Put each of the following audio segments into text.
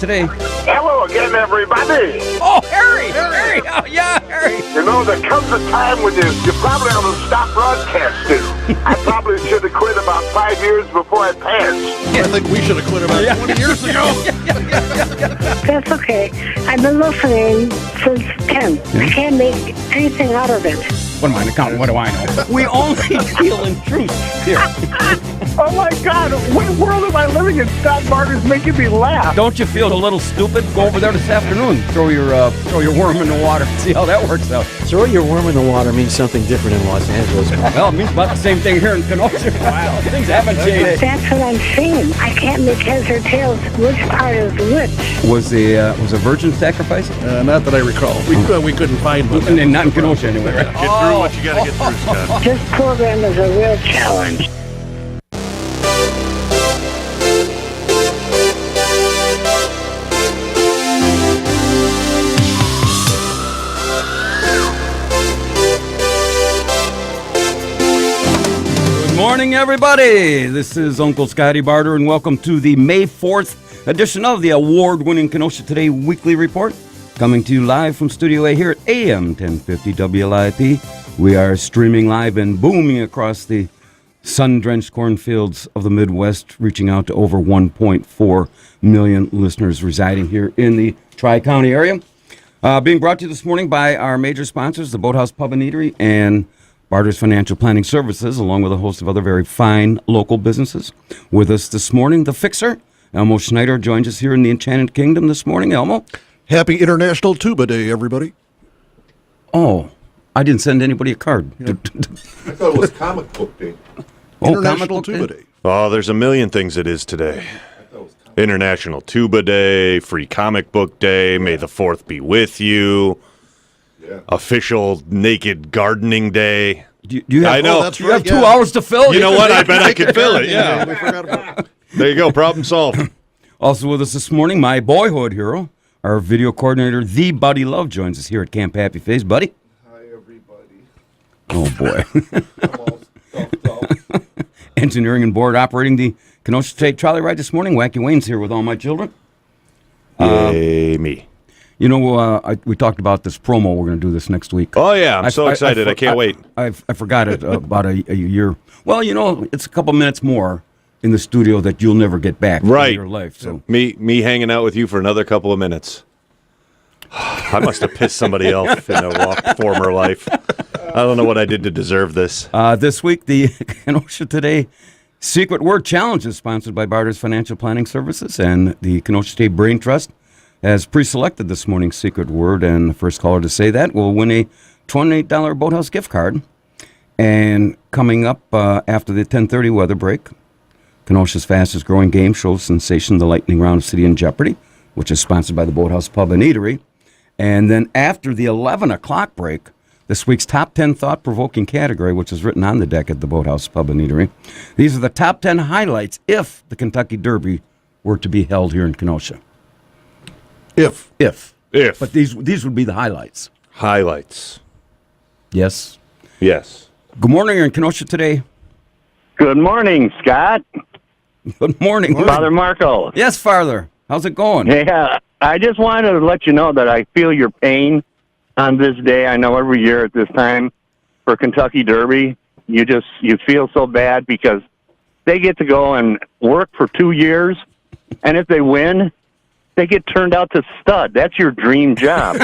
today? Hello again, everybody. Oh, Harry! Harry! Oh, yeah, Harry! You know, there comes a time when you probably ought to stop broadcasting. I probably should have quit about 5 years before I passed. I think we should have quit about 20 years ago. That's okay. I've been listening since 10. I can't make anything out of it. What am I counting? What do I know? We only deal in truth here. Oh, my God. What world am I living in? Scott Barter's making me laugh. Don't you feel a little stupid? Go over there this afternoon. Throw your worm in the water. See how that works out. Throw your worm in the water means something different in Los Angeles. Well, it means about the same thing here in Kenosha. Wow. Things haven't changed. That's what I'm saying. I can't make heads or tails which part is which. Was a virgin sacrifice? Not that I recall. We couldn't find one. And not in Kenosha anyway, right? Get through what you got to get through, Scott. This program is a real challenge. Good morning, everybody. This is Uncle Scotty Barter, and welcome to the May 4th edition of the award-winning Kenosha Today Weekly Report, coming to you live from Studio A here at AM 1050 WLIP. We are streaming live and booming across the sun-drenched cornfields of the Midwest, reaching out to over 1.4 million listeners residing here in the Tri-County area. Being brought to you this morning by our major sponsors, the Boathouse Pub and Eatery and Barter's Financial Planning Services, along with a host of other very fine local businesses. With us this morning, the Fixer, Elmo Schneider, joins us here in the Enchanted Kingdom this morning. Elmo? Happy International Tuba Day, everybody. Oh, I didn't send anybody a card. I thought it was comic book day. International Tuba Day. Oh, there's a million things it is today. International Tuba Day, Free Comic Book Day, May the 4th be with you, official Naked Gardening Day. Do you have, I know. That's you have right, 2 yeah. hours to fill? You know what? I bet I could fill it, yeah. We forgot about it. There you go, problem solved. Also with us this morning, my boyhood hero, our video coordinator, the Buddy Love, joins us here at Camp Happy Face. Buddy? Hi, everybody. Oh, boy. I'm all stuffed up. Engineering and board operating the Kenosha State Trolley Ride this morning. Wacky Wayne's here with all my children. Yay, me. You know, we talked about this promo. We're going to do this next week. Oh, yeah, I'm so excited. I can't wait. I forgot it about a year. Well, you know, it's a couple minutes more in the studio that you'll never get back in your life. So Me hanging out with you for another couple of minutes. I must have pissed somebody off in a former life. I don't know what I did to deserve this. This week, the Kenosha Today Secret Word Challenge is sponsored by Barter's Financial Planning Services, and the Kenosha State Brain Trust has pre-selected this morning's secret word, and the first caller to say that will win a $28 Boathouse gift card. And coming up after the 10:30 weather break, Kenosha's fastest growing game show sensation, the Lightning Round of City in Jeopardy, which is sponsored by the Boathouse Pub and Eatery. And then after the 11 o'clock break, this week's top 10 thought-provoking category, which is written on the deck at the Boathouse Pub and Eatery. These are the top 10 highlights if the Kentucky Derby were to be held here in Kenosha. If. But these would be the highlights. Highlights. Yes. Yes. Good morning, you're in Kenosha today. Good morning, Scott. Good morning. Father Marco. Yes, Father. How's it going? Yeah, I just wanted to let you know that I feel your pain on this day. I know every year at this time for Kentucky Derby, you feel so bad because they get to go and work for 2 years, and if they win, they get turned out to stud. That's your dream job.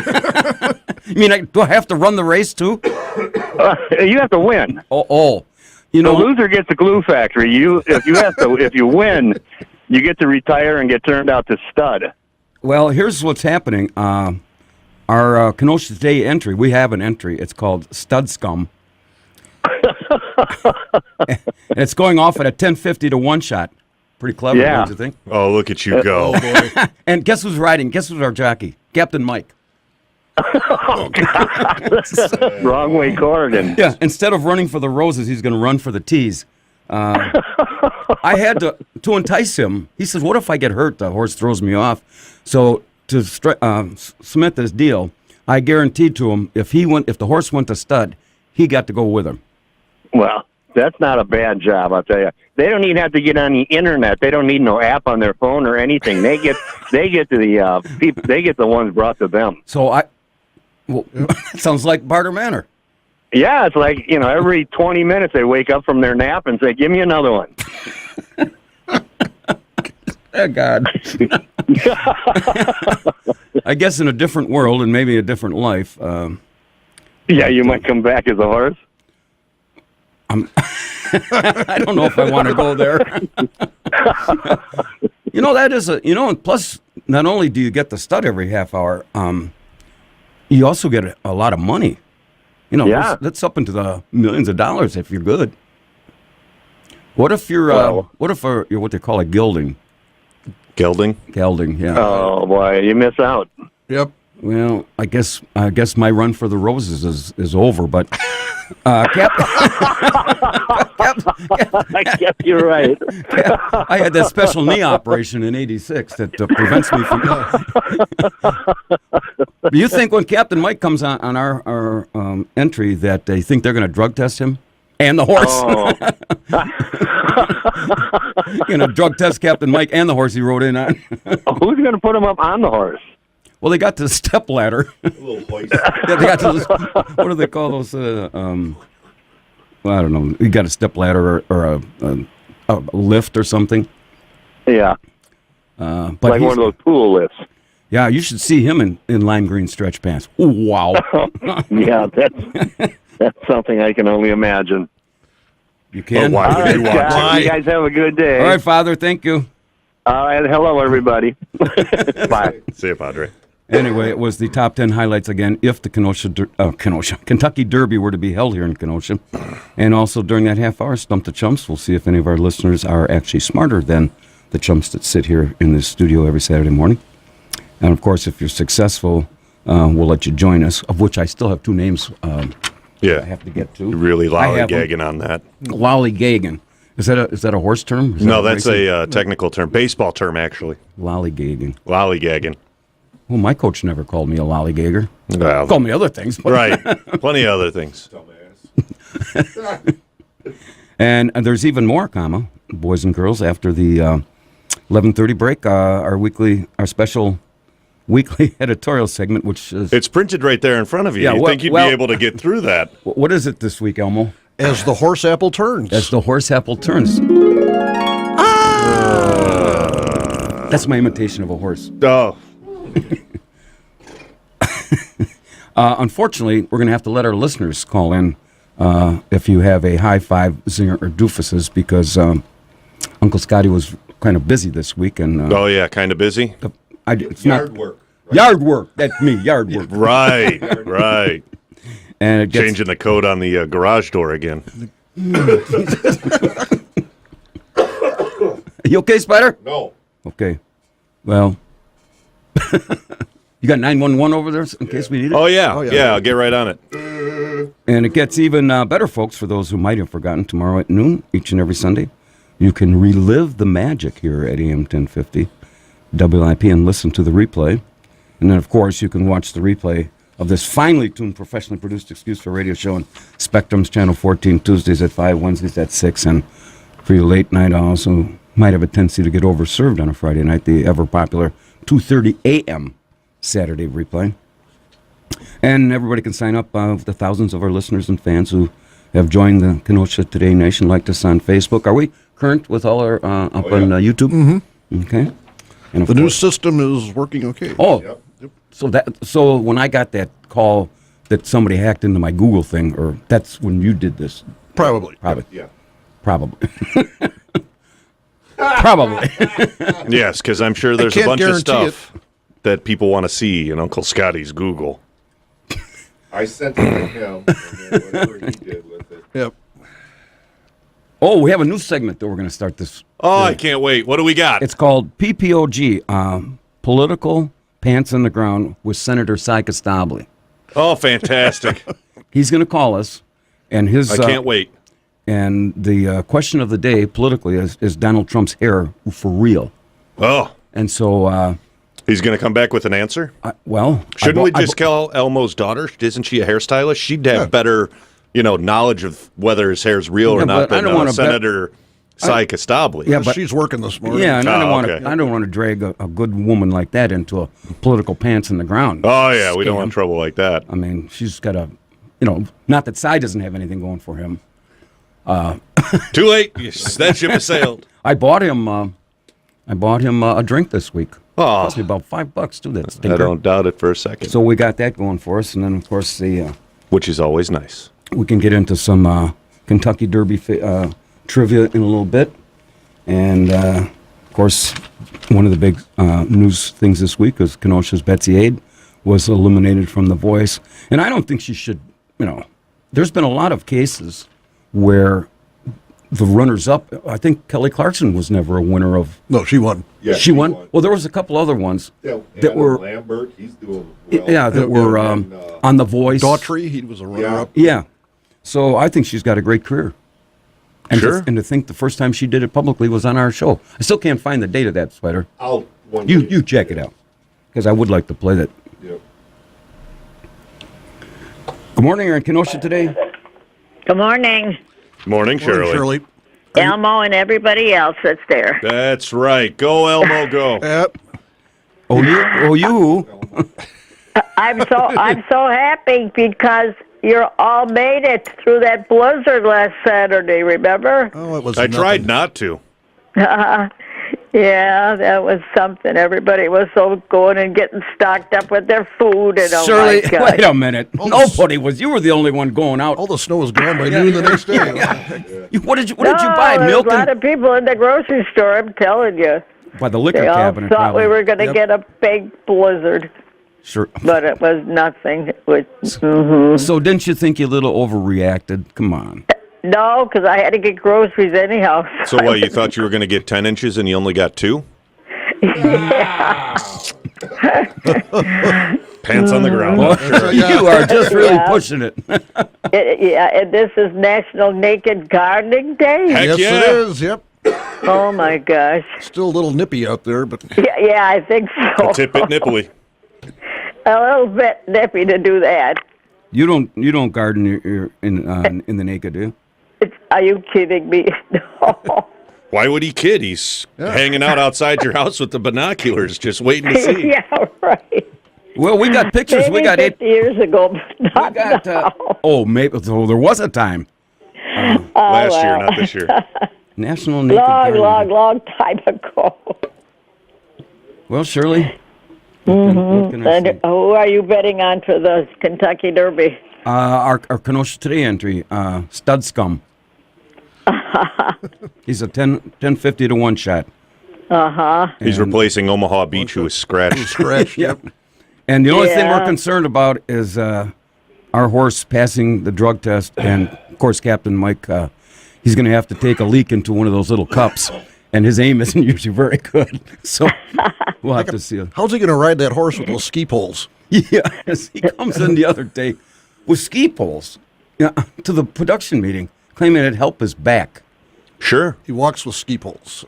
You mean, do I have to run the race too? You have to win. Oh. You The know, loser gets the glue factory. If you win, you get to retire and get turned out to stud. well, here's what's happening. Our Kenosha Today entry, we have an entry. It's called Stud Scum. And it's going off at a 10:50 to one shot. Pretty clever, Yeah. don't you think? Oh, look at you go. And guess who's riding? Guess who's our jockey? Captain Mike. Wrong way, Corrigan. Yeah, instead of running for the roses, he's going to run for the tees. I had to entice him. He says, what if I get hurt? The horse throws me off. So to cement this deal, I guaranteed to him if the horse went to stud, he got to go with him. Well, That's not a bad job, I'll tell you. They don't even have to get on the internet. They don't need no app on their phone or anything. They get to the people. They get the ones brought to them. So sounds like Barter Manor. Yeah, it's like, every 20 minutes they wake up from their nap and say, "Give me another one." Oh, God. I guess in a different world and maybe a different life. Yeah, you might come back as a horse. I don't know if I want to go there. That is and plus, not only do you get the stud every half hour, you also get a lot of money. Yeah. That's up into the millions of dollars if you're good. What if you're, you're what they call a gelding? Gelding, yeah. Oh boy, you miss out. Yep. Well, I guess my run for the roses is over, but Cap, I guess you're right. I had that special knee operation in '86 that prevents me from. Do you think when Captain Mike comes on our entry that they think they're going to drug test him and the horse? Oh. Drug test Captain Mike and the horse he rode in on. Who's going to put him up on the horse? Well, they got to the step ladder. A little hoist. Yeah, they got to this, what do they call those? Well, I don't know. You got a step ladder or a lift or something. Yeah. But like one of those pool lifts. Yeah, you should see him in lime green stretch pants. Ooh, wow. Yeah, that's something I can only imagine. You can? Why would you want Guys, to? you guys have a good day. All right, Father, thank you. All right, hello, everybody. Bye. See you, Padre. Anyway, it was the top 10 highlights again if the Kentucky Derby were to be held here in Kenosha. And also during that half hour, Stump the Chumps. We'll see if any of our listeners are actually smarter than the chumps that sit here in this studio every Saturday morning. And of course, if you're successful, we'll let you join us, of which I still have two names I have to get to. You're really lollygagging on that. Lollygagging. Is that a horse term? No, that's a technical term. Baseball term, actually. Lollygagging. Lollygagging. Well, my coach never called me a lollygagger. Well, Called me other things. But right. Plenty of other things. And there's even more, boys and girls, after the 11:30 break, our special weekly editorial segment, which is... It's printed right there in front of you. Yeah, You think you'd be able to get through that. What is it this week, Elmo? As the horse apple turns. As the horse apple turns. That's my imitation of a horse. Oh. Unfortunately, we're going to have to let our listeners call in if you have a high five, zinger, or doofuses, because Uncle Scotty was kind of busy this week. And Oh, yeah, kind of busy? It's Yard not, work. Yard work. That's me, yard work. Right, right. And it gets, Changing the code on the garage door again. You okay, Spider? No. Okay. Well, you got 911 over there in case we need it? Oh, yeah. Yeah, I'll get right on it. And it gets even better, folks, for those who might have forgotten. Tomorrow at noon, each and every Sunday, you can relive the magic here at AM 1050 WIP and listen to the replay. And then, of course, you can watch the replay of this finely tuned, professionally produced Excuse for Radio show on Spectrum's Channel 14, Tuesdays at 5, Wednesdays at 6. And for your late night owls who might have a tendency to get overserved on a Friday night, the ever-popular 2:30 a.m. Saturday replay. And everybody can sign up, the thousands of our listeners and fans who have joined the Kenosha Today Nation, like us on Facebook. Are we current with all our up on YouTube? Mm-hmm. Okay. And The new system is working okay. Oh, Yep. so when I got that call that somebody hacked into my Google thing, or that's when you did this? Probably. Probably. Yeah. Probably. Probably. Yes, because I'm sure there's a can't bunch of guarantee stuff that people want to see in Uncle Scotty's Google. I sent it to him, and then whatever he did with it. Yep. Oh, we have a new segment that we're going to start this. Oh, I can't wait. What do we got? It's called PPOG, Political Pants on the Ground with Senator Cy Costabile. Oh, fantastic. He's going to call us, and his... I can't wait. And the question of the day, politically, is Donald Trump's hair for real? Oh, And so, he's going to come back with an answer? well... Shouldn't we just call Elmo's daughter? Isn't she a hairstylist? She'd have better knowledge of whether his hair's real or Yeah, not but I than don't wanna Senator Cy Costabile. Yeah, but She's working this morning. yeah, and I don't want to. okay. I don't want to drag a good woman like that into a political pants in the ground. Oh, yeah, we don't scam. want trouble like that. I mean, she's got not that Cy doesn't have anything going for him. Too late. That ship has sailed. I bought him. A drink this week. Oh, Cost me about $5 too. That I stinker. don't doubt it for a second. So we got that going for us, and then of course Which is always nice. we can get into some Kentucky Derby trivia in a little bit, and of course one of the big news things this week is Kenosha's Betsy Aid was eliminated from The Voice, and I don't think she should. There's been a lot of cases where the runners-up. I think Kelly Clarkson was never a winner of. No, she won. Yeah, She won. Well, there was a couple other ones Yeah, that Adam were. Lambert, he's doing well. Yeah, that were And, on The Voice. Daughtry, he was a runner-up. Yeah. So I think she's got a great career. And Sure. To think the first time she did it publicly was on our show. I still can't find the date of that, Sweater. I'll one You day- check it out. Because I would like to play that. Yep. Good morning. You're in Kenosha today. Good morning, Morning, Shirley. Shirley. Elmo and everybody else that's there. That's right. Go, Elmo, go. Yep. Oh, you. I'm so happy because you all made it through that blizzard last Saturday. Remember? Oh, it was I nothing. tried not to. Yeah, that was something. Everybody was so going and getting stocked up with their food and oh Shirley, my God. wait a minute. Nobody was. You were the only one going out. All the snow was gone by noon the next day. What did you buy? There's Milk a lot and of people in the grocery store. I'm telling you, by the liquor they all cabinet. thought probably. we were going to get a big blizzard, Sure. but it was nothing. It was, So didn't you think you a little overreacted? Come on. no, because I had to get groceries anyhow. So what, you thought you were going to get 10 inches and you only got 2? Pants on the ground. You are just really Yeah. pushing it. Yeah, and this is National Naked Gardening Day. Heck Yes, yeah. it is. Yep. Oh my gosh! Still a little nippy out there, but Yeah, I think so. Tip it nipply. A little bit nippy to do that. You don't garden in the naked, do you? Are you kidding me? No. Why would he kid? He's hanging out outside your house with the binoculars, just waiting to see. Yeah, right. Well, we got pictures. Maybe We got 50 years ago, but We not got. now. Maybe so. There was a time. Last year, not this year. National Naked Long, Gardening. long time ago. Well, Shirley. What can I And say? who are you betting on for the Kentucky Derby? Our Kenosha Today entry, Stud Scum. He's a 10-50 to 1 shot. He's replacing Omaha Beach, who was scratched. scratch. Yep. And the only thing we're Yeah. concerned about is our horse passing the drug test, and of course, Captain Mike. He's going to have to take a leak into one of those little cups, and his aim isn't usually very good. So we'll have to see. How's he going to ride that horse with those ski poles? Yes, he comes in the other day with ski poles to the production meeting, claiming it helped his back. Sure. He walks with ski poles.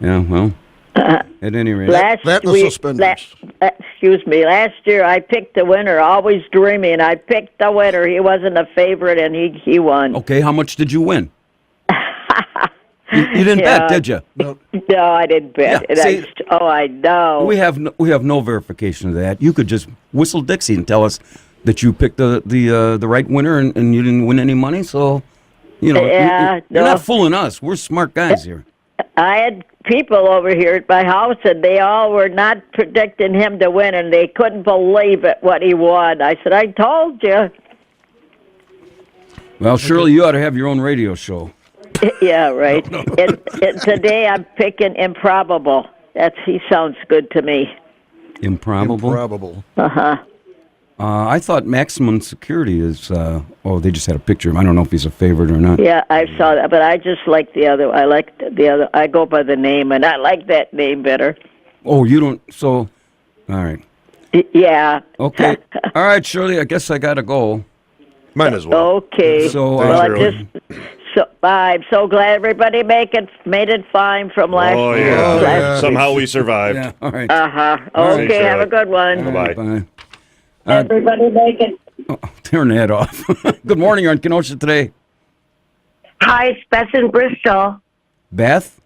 Yeah, well, at any rate. That and the suspenders. Excuse me. Last year I picked the winner, always dreaming. I picked the winner. He wasn't a favorite, and he won. Okay, how much did you win? You didn't bet, Yeah. did you? No, No, I didn't bet. Yeah, see- I know. We have no verification of that. You could just whistle Dixie and tell us that you picked the right winner and you didn't win any money. So, Yeah, you're no. not fooling us. We're smart guys here. I had people over here at my house, and they all were not predicting him to win, and they couldn't believe it what he won. I said, I told you. Well, Shirley, you ought to have your own radio show. Yeah, right. And today I'm picking Improbable. He sounds good to me. Improbable. improbable. I thought Maximum Security is. They just had a picture of him. I don't know if he's a favorite or not. Yeah, I saw that, but I just like the other. I like the other. I go by the name, and I like that name better. Oh, you don't. So, all right. Yeah. Okay. All right, Shirley. I guess I gotta go. Might as well. Okay. So, well, I Shirley. I'm so glad everybody made it fine from last Oh, year. yeah. yeah. Somehow we survived. Yeah. All right. Okay, Thanks, have a Shirley. good one. Bye-bye. Bye. Everybody Turn that off. Good morning. You're on Kenosha today. Hi, it's Beth in Bristol. Beth?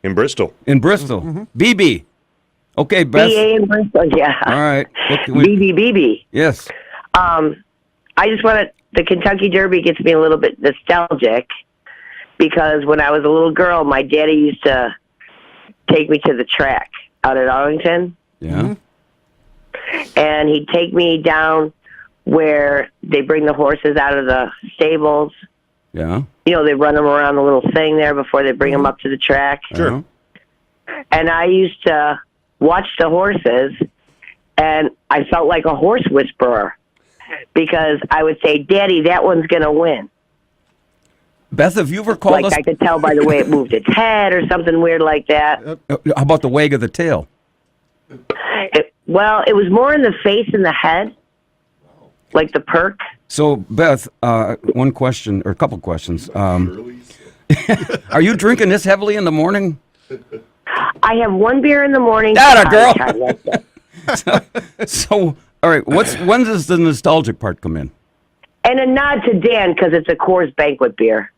In Bristol. In Bristol. BB. Okay, Beth. BA in Bristol, yeah. All right. What can we... BB. Yes. I just want to, the Kentucky Derby gets me a little bit nostalgic because when I was a little girl, my daddy used to take me to the track out at Arlington. Yeah. And he'd take me down where they bring the horses out of the stables. Yeah. You know, they run them around the little thing there before they bring them up to the track. Sure. And I used to watch the horses, and I felt like a horse whisperer because I would say, Daddy, that one's going to win. Beth, have you ever called like us? I could tell by the way it moved its head or something weird like that. How about the wag of the tail? It was more in the face and the head, like the perk. So, Beth, one question, or a couple questions. Are you drinking this heavily in the morning? I have one beer in the morning. That a girl. So, all right. When does the nostalgic part come in? And a nod to Dan because it's a Coors Banquet beer.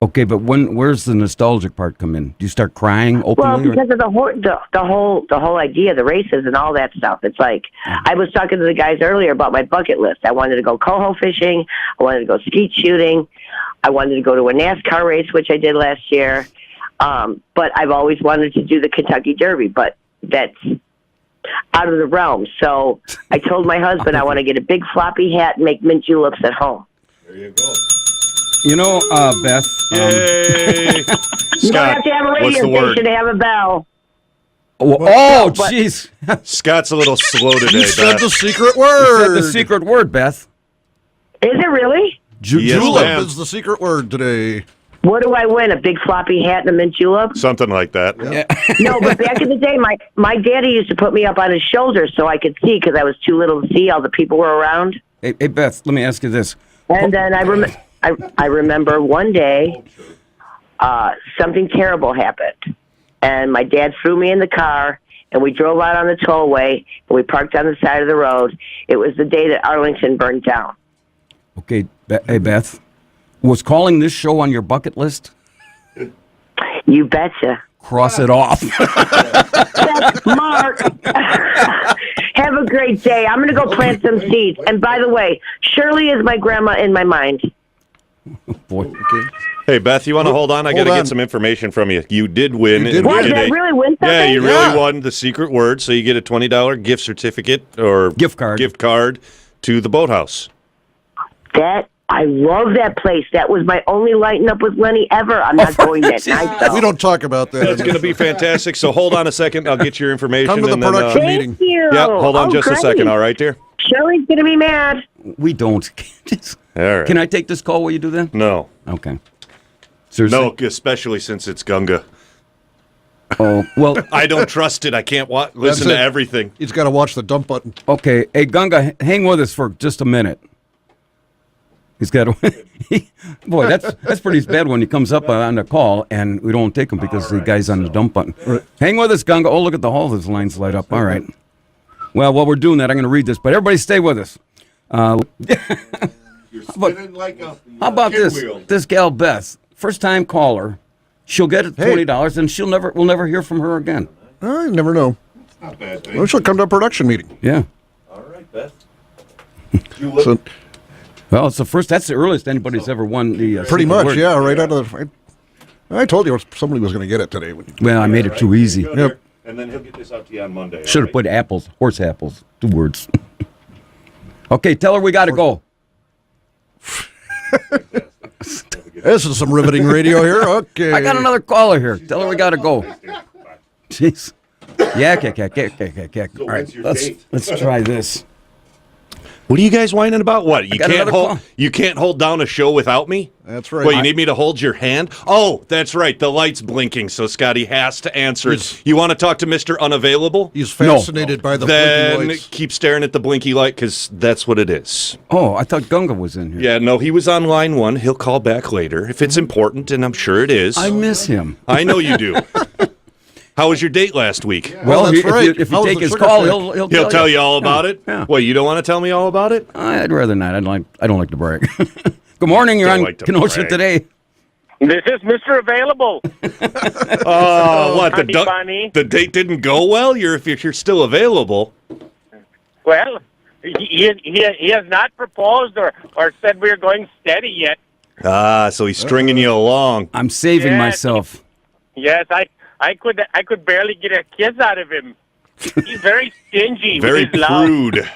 Okay, but where's the nostalgic part come in? Do you start crying openly? Well, because of the whole idea, the races and all that stuff. It's like I was talking to the guys earlier about my bucket list. I wanted to go coho fishing. I wanted to go skeet shooting. I wanted to go to a NASCAR race, which I did last year. But I've always wanted to do the Kentucky Derby, but that's out of the realm. So I told my husband I want to get a big floppy hat and make mint juleps at home. There you go. You know, Beth. Yay! You don't have Scott, to have a what's radio the word? station to have a bell. Oh, jeez. Scott's a little slow today, You said Beth. the secret You word. said the secret word, Beth. Is it really? Yes, Julep ma'am. is the secret word today. What do I win? A big floppy hat and a mint julep? Something like that. No, but back in the day, my daddy used to put me up on his shoulder so I could see because I was too little to see. All the people were around. Hey, Beth, let me ask you this. And then I remember one day something terrible happened. And my dad threw me in the car, and we drove out on the tollway, and we parked on the side of the road. It was the day that Arlington burned down. Okay, hey, Beth. Was calling this show on your bucket list? You betcha. Cross it off. Mark. Have a great day. I'm going to go plant some seeds. And by the way, Shirley is my grandma in my mind. Boy. Okay. Hey, Beth, you want to hold on? I got to Hold get on. some information from you. You did win. You did and win. What, did I really win something? Yeah, you really Yeah. won the secret word, so you get a $20 gift certificate or Gift card to the boathouse. I love that place. That was my only lighting up with Lenny ever. I'm not going that night, though. We don't talk about that. It's going to be fantastic. So hold on a second. I'll get your information. Come to the and then, production Thank meeting. you. Yeah, hold on Oh, just a great. second. All right, dear? Shirley's going to be mad. We don't. All right. Can I take this call while you do that? No. Okay. Seriously? No, especially since it's Gunga. Oh, well, I don't trust it. I can't listen That's to it. everything. He's got to watch the dump button. okay. Hey, Gunga, hang with us for just a minute. He's got to. Boy, that's pretty bad when he comes up on the call and we don't take him because the guy's on the dump button. Hang with us, Gunga. Oh, look at all those lines light up. All right. Well, while we're doing that, I'm going to read this, but everybody stay with us. You're spinning like a How about this? pinwheel. This gal Beth, first time caller. She'll get it $20 and we'll never hear from her again. I never know. Not a bad thing. Well, she'll come to a production meeting. Yeah. All right, Beth. Julep. So, Well, it's that's the earliest anybody's ever won the pretty secret much, word. yeah, right out of the... I told you somebody was going to get it today. Well, I made it too easy. Go there, and then he'll get this out to you on Monday. all Should have right? put apples, horse apples, 2 words. Okay, tell her we got to go. This is some riveting radio here. Okay. I got another caller here. Tell her we got to go. Jeez. Yeah, So All right, when's your date? let's try this. What are you guys whining about? What? You got can't another hold call. you can't hold down a show without me? That's right. Well, you need me to hold your hand? Oh, that's right. The light's blinking, so Scotty has to answer it. You want to talk to Mr. Unavailable? He's fascinated by the blinking Then lights. keep staring at the blinky light because that's what it is. Oh, I thought Gunga was in here. Yeah, no, he was on line 1. He'll call back later if it's important, and I'm sure it is. I miss him. I know you do. How was your date last week? Well, that's if right. you How was take the his sugar call, pick? he'll Tell you all about it? Yeah. Well, you don't want to tell me all about it? I'd rather not. I don't like to brag. Good morning. You're Don't on like to Kenosha brag. today. This is Mr. Available. Oh, what? Honey bunny. The date didn't go well? If you're still available. Well, he has not proposed or said we're going steady yet. Ah, so he's stringing you along. I'm saving Yes. myself. Yes, I could barely get a kiss out of him. He's very stingy Very with his love. prude.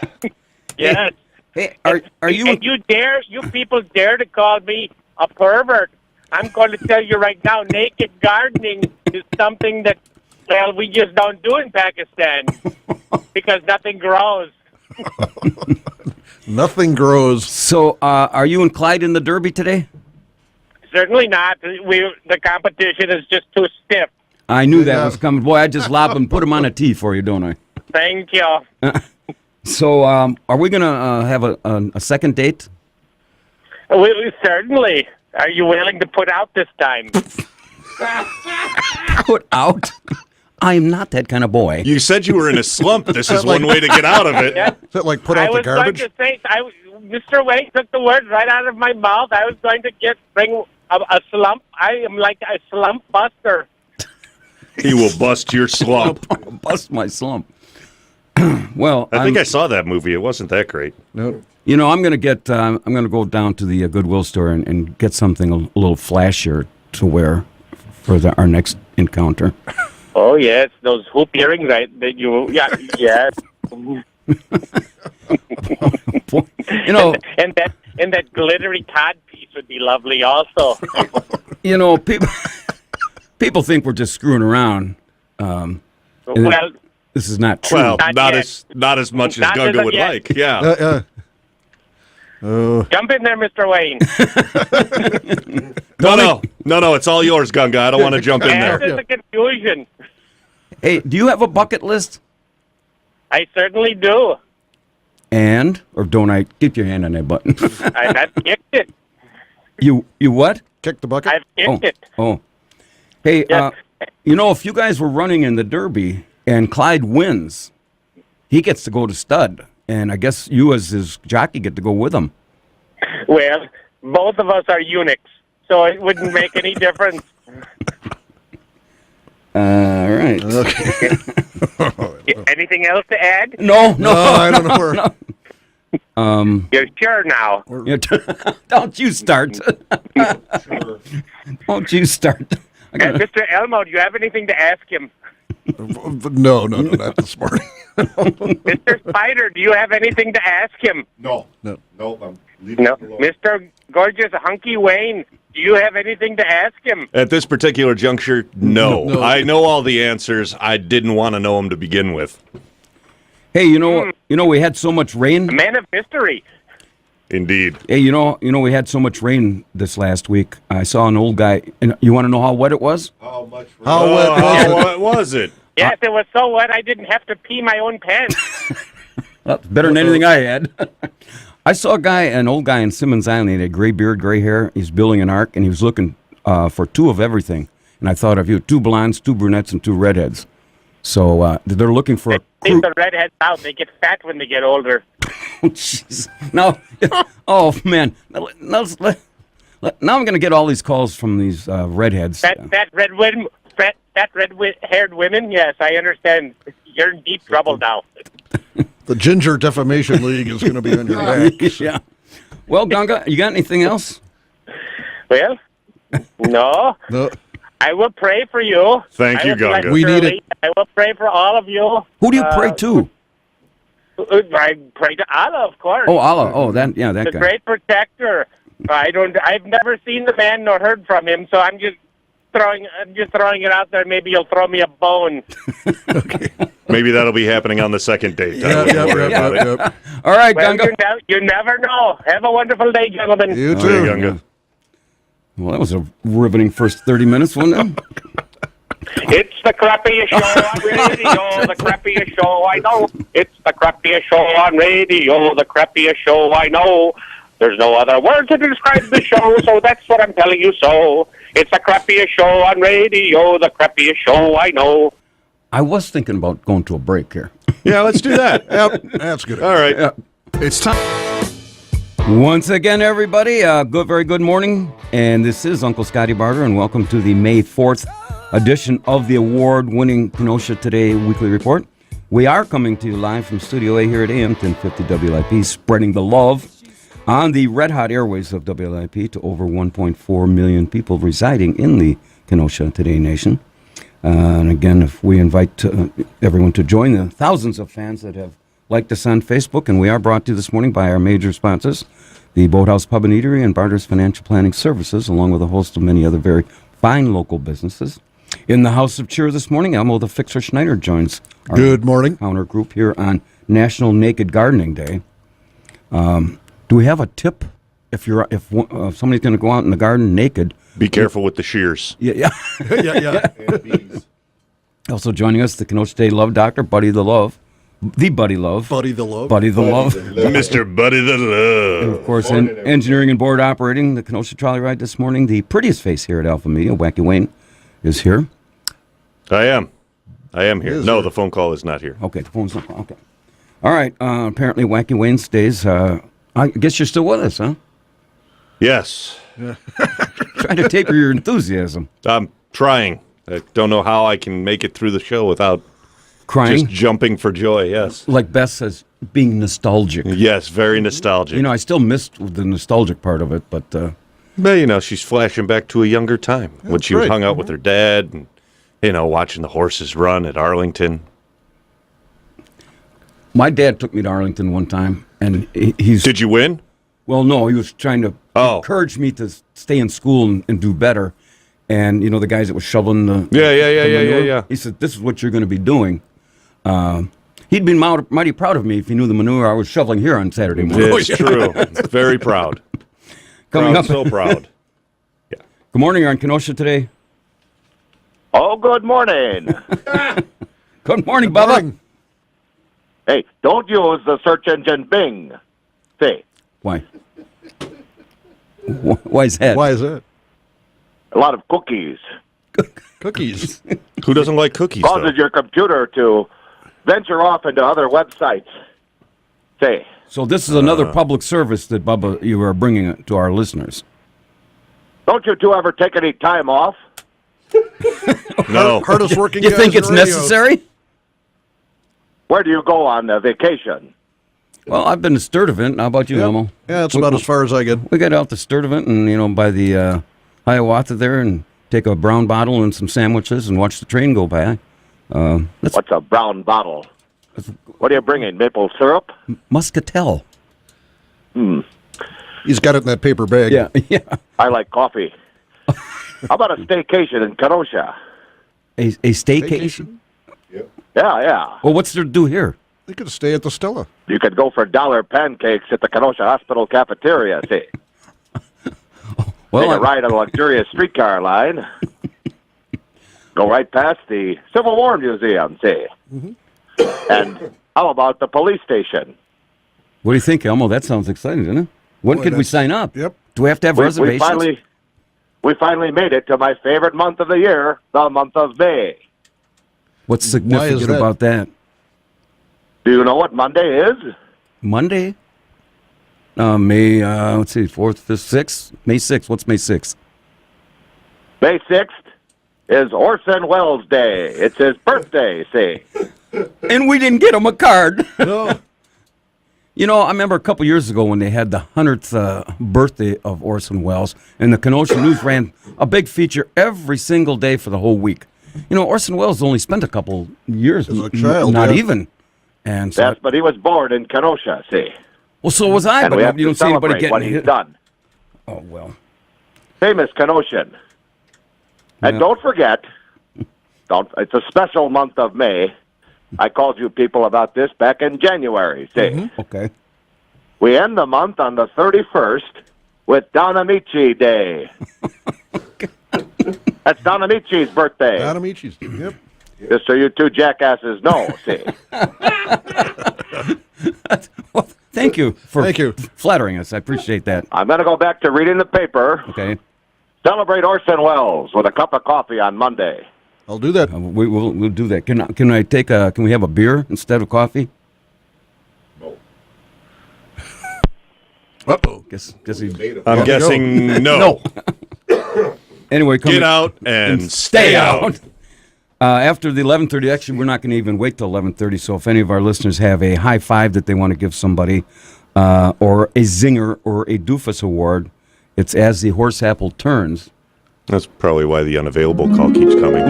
Yes. Hey, are you? And you people dare to call me a pervert? I'm going to tell you right now, naked gardening is something that, well, we just don't do in Pakistan because nothing grows. Nothing grows. So, are you and Clyde in the Derby today? Certainly not. The competition is just too stiff. I knew that Yeah. was coming. Boy, I just lob and put him on a tee for you, don't I? Thank you. So, are we gonna have a second date? Certainly. Are you willing to put out this time? Put out? I am not that kind of boy. You said you were in a slump. This is one way to get out of it. Yeah. Is that like put I out the was going garbage? to say, Mr. Wayne took the words right out of my mouth. I was going to bring a slump. I am like a slump buster. He will bust your slump. Bust my slump. Well, I think I saw that movie. It wasn't that great. No. You know, I'm gonna go down to the Goodwill store and get something a little flashier to wear for our next encounter. Oh yes, those hoop earrings, right? That you, yeah, yes. You know, and that glittery cod piece would be lovely, also. you know, people think we're just screwing around. Well, This is not true. Well, Not yet. not as much as Not Gunga as would yet. like. Yeah. jump in there, Mr. Wayne. No. It's all yours, Gunga. I don't want to jump in Add there. to the confusion. Hey, do you have a bucket list? I certainly do. Or don't I? Keep your hand on that button. I've kicked it. You what? Kick the bucket? I've kicked it. Oh. Hey, Yeah. you know, if you guys were running in the Derby and Clyde wins, he gets to go to stud. And I guess you as his jockey get to go with him. Well, both of us are eunuchs, so it wouldn't make any difference. All right. Okay. Anything else to add? No. I don't know where. You're sure now? Don't you start. Don't you start. And Mr. Elmo, do you have anything to ask him? No, not this morning. Mr. Spider, do you have anything to ask him? No. No. I'm leaving No. it alone. Mr. Gorgeous Hunky Wayne, do you have anything to ask him? At this particular juncture, no. No. I know all the answers. I didn't want to know them to begin with. Hey, you know, we had so much A rain. man of mystery. Indeed. Hey, you know, we had so much rain this last week. I saw an old guy, and you want to know how wet it was? How much? How wet was it? What was it? Yes, it was so wet I didn't have to pee my own pants. Well, better than anything I had. I saw an old guy in Simmons Island. He had a gray beard, gray hair. He's building an ark, and he was looking for two of everything. And I thought of you: 2 blondes, 2 brunettes, and 2 redheads. So they're looking for a crew. Leave the redheads out. They get fat when they get older. Jeez. Now, oh man. Now I'm going to get all these calls from these redheads. Fat red-haired women. Yes, I understand. You're in deep trouble now. The Ginger Defamation League is going to be on your back. Yeah. Well, Ganga, you got anything else? Well, no. No. I will pray for you. Thank you, I will, Gunga. We need it. I will pray for all of you. Who do you pray to? I pray to Allah, of course. Oh, Allah. Oh, that The guy. great protector. I've never seen the man nor heard from him, so I'm just throwing it out there. Maybe you'll throw me a bone. Maybe that'll be happening on the second date. I Yep, wouldn't worry about it. yep. All right, Well, Ganga. you never know. Have a wonderful day, gentlemen. You There too. you go, Gunga. Well, that was a riveting first 30 minutes, wasn't it? It's the crappiest show on radio, the crappiest show I know. It's the crappiest show on radio, the crappiest show I know. There's no other word to describe the show, so that's what I'm telling you so. It's the crappiest show on radio, the crappiest show I know. I was thinking about going to a break here. Yeah, let's do that. Yep, that's good. All right. It's time. Once again, everybody, very good morning. And this is Uncle Scotty Barter, and welcome to the May 4th edition of the award-winning Kenosha Today Weekly Report. We are coming to you live from Studio A here at AM 1050 WLIP, spreading the love on the red-hot airways of WLIP to over 1.4 million people residing in the Kenosha Today Nation. And again, if we invite everyone to join the thousands of fans that have liked us on Facebook, and we are brought to you this morning by our major sponsors, the Boathouse Pub and Eatery and Barter's Financial Planning Services, along with a host of many other very fine local businesses. In the House of Cheer this morning, Elmo the Fixer Schneider joins our Good morning. counter group here on National Naked Gardening Day. Do we have a tip if somebody's going to go out in the garden naked? Be careful with the shears. Yeah. Yeah. And bees. Also joining us, the Kenosha State Love Doctor, Buddy the Love. The Buddy Love. Buddy the Love. Buddy the Love. Mr. Buddy the And Love. of course, Morning, everybody. engineering and board operating the Kenosha Trolley Ride this morning. The prettiest face here at Alpha Media, Wacky Wayne, is here. I am here. Is No, there? the phone call is not here. Okay, the phone's not. Okay. All right. Apparently, Wacky Wayne stays. I guess you're still with us, huh? Yes, Trying to taper your enthusiasm. I'm trying. I don't know how I can make it through the show without Crying, just jumping for joy. Yes. like Beth says, being nostalgic. Yes, very nostalgic. You know, I still missed the nostalgic part of it, but But, she's flashing back to a younger time when That's she was right. hung out with her dad and, watching the horses run at Arlington. my dad took me to Arlington one time, and he's... Did you win? Well, no, he was trying to encourage me to stay in school and do better. And, the guys that was shoveling the... Yeah. He said, this is what you're going to be doing. He'd been mighty proud of me if he knew the manure I was shoveling here on Saturday morning. It's true. Very proud. Coming up, So proud. Good morning, you're on Kenosha Today. Oh, good morning. Good morning, Bubba. Morning. Hey, don't use the search engine Bing. See, Why? Why is that? Why is that? a lot of cookies Cookies. Who doesn't like cookies, causes though? your computer to venture off into other websites. See, So this is another public service that, Bubba, you are bringing to our listeners. don't you two ever take any time off? No. Hardest working You guys think in it's radio. necessary? Where do you go on vacation? Well, I've been to Sturtevant. How about you, Yep. Elmo? Yeah, that's about as far as I get. We got out to Sturtevant and, by the Hiawatha there and take a brown bottle and some sandwiches and watch the train go by. That's What's a brown bottle? What are you bringing? Maple syrup? Muscatel. He's got it in that paper bag. Yeah. I like coffee. How about a staycation in Kenosha? A staycation? Yeah. Well, what's there to do here? They could stay at the Stella. You could go for dollar pancakes at the Kenosha Hospital cafeteria, see. Take Well, a ride on a luxurious streetcar line. Go right past the Civil War Museum, see. And how about the police station? what do you think, Elmo? That sounds exciting, doesn't it? When Boy, could we that's- sign up? Yep. Do we have to have reservations? We finally made it to my favorite month of the year, the month of May. What's significant that? about that? Do you know what Monday is? Monday? May, let's see, 4th, 5th, 6th? May 6th. What's May 6th? May 6th is Orson Welles Day. It's his birthday, see. And we didn't get him a card. No. I remember a couple years ago when they had the 100th birthday of Orson Welles, and the Kenosha News ran a big feature every single day for the whole week. Orson Welles only spent a couple years, As a child, not yeah. even. And so, Yes, but he was born in Kenosha, see. well, so was I, And we have but you to don't see anybody celebrate what getting he's done. Oh, well. Famous Kenoshan. And Yeah. don't forget, it's a special month of May. I called you people about this back in January, see. Okay. We end the month on the 31st with Don Amici Day. That's Don Amici's birthday. Adamichi's. Yep. Just so you two jackasses know, see. Well, thank you for Thank you. flattering us. I appreciate that. I'm going to go back to reading the paper. Okay. Celebrate Orson Welles with a cup of coffee on Monday. I'll do that. We'll do that. Can I take a? Can we have a beer instead of coffee? No. Uh-oh. Guess he. I'm guessing no. Anyway, Get out and stay out. After the 11:30, actually, we're not going to even wait till 11:30. So if any of our listeners have a high five that they want to give somebody, or a zinger or a doofus award, it's as the horse apple turns. That's probably why the unavailable call keeps coming.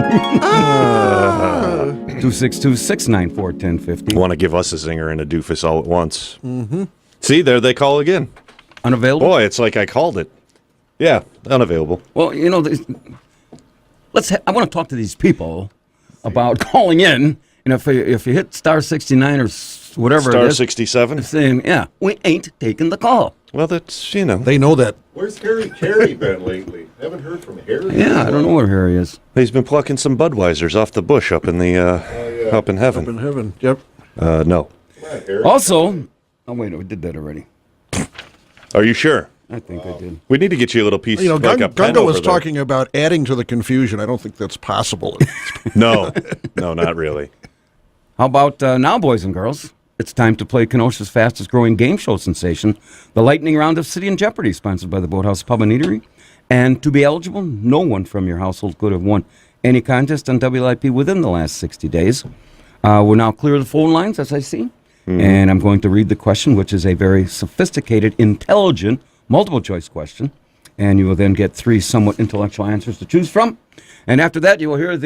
262-694-1050. Want to give us a zinger and a doofus all at once. Mm-hmm. See, there they call again. Unavailable? Boy, it's like I called it. Yeah, unavailable. Well, you know, I want to talk to these people about calling in. And if you hit star 69 or whatever Star it is, 67? saying, yeah, we ain't taking the call. Well, that's, you know. They know that. Where's Harry Carey been lately? Haven't heard from Harry. Yeah, I don't know where Harry is. He's been plucking some Budweisers off the bush up in the, up in heaven. Up in heaven. Yep. No. Come on, Harry. Also, oh, wait, we did that already. Are you sure? I think I did. We need to get you a little piece, You know, like a pen Gunga was over there. talking about adding to the confusion. I don't think that's possible. No, not really. How about now, boys and girls? It's time to play Kenosha's fastest growing game show sensation, the lightning round of City and Jeopardy, sponsored by the Boathouse Pub and Eatery. And to be eligible, no one from your household could have won any contest on WIP within the last 60 days. We're now clear of the phone lines, as I see. And I'm going to read the question, which is a very sophisticated, intelligent, multiple choice question. And you will then get 3 somewhat intellectual answers to choose from. And after that, you will hear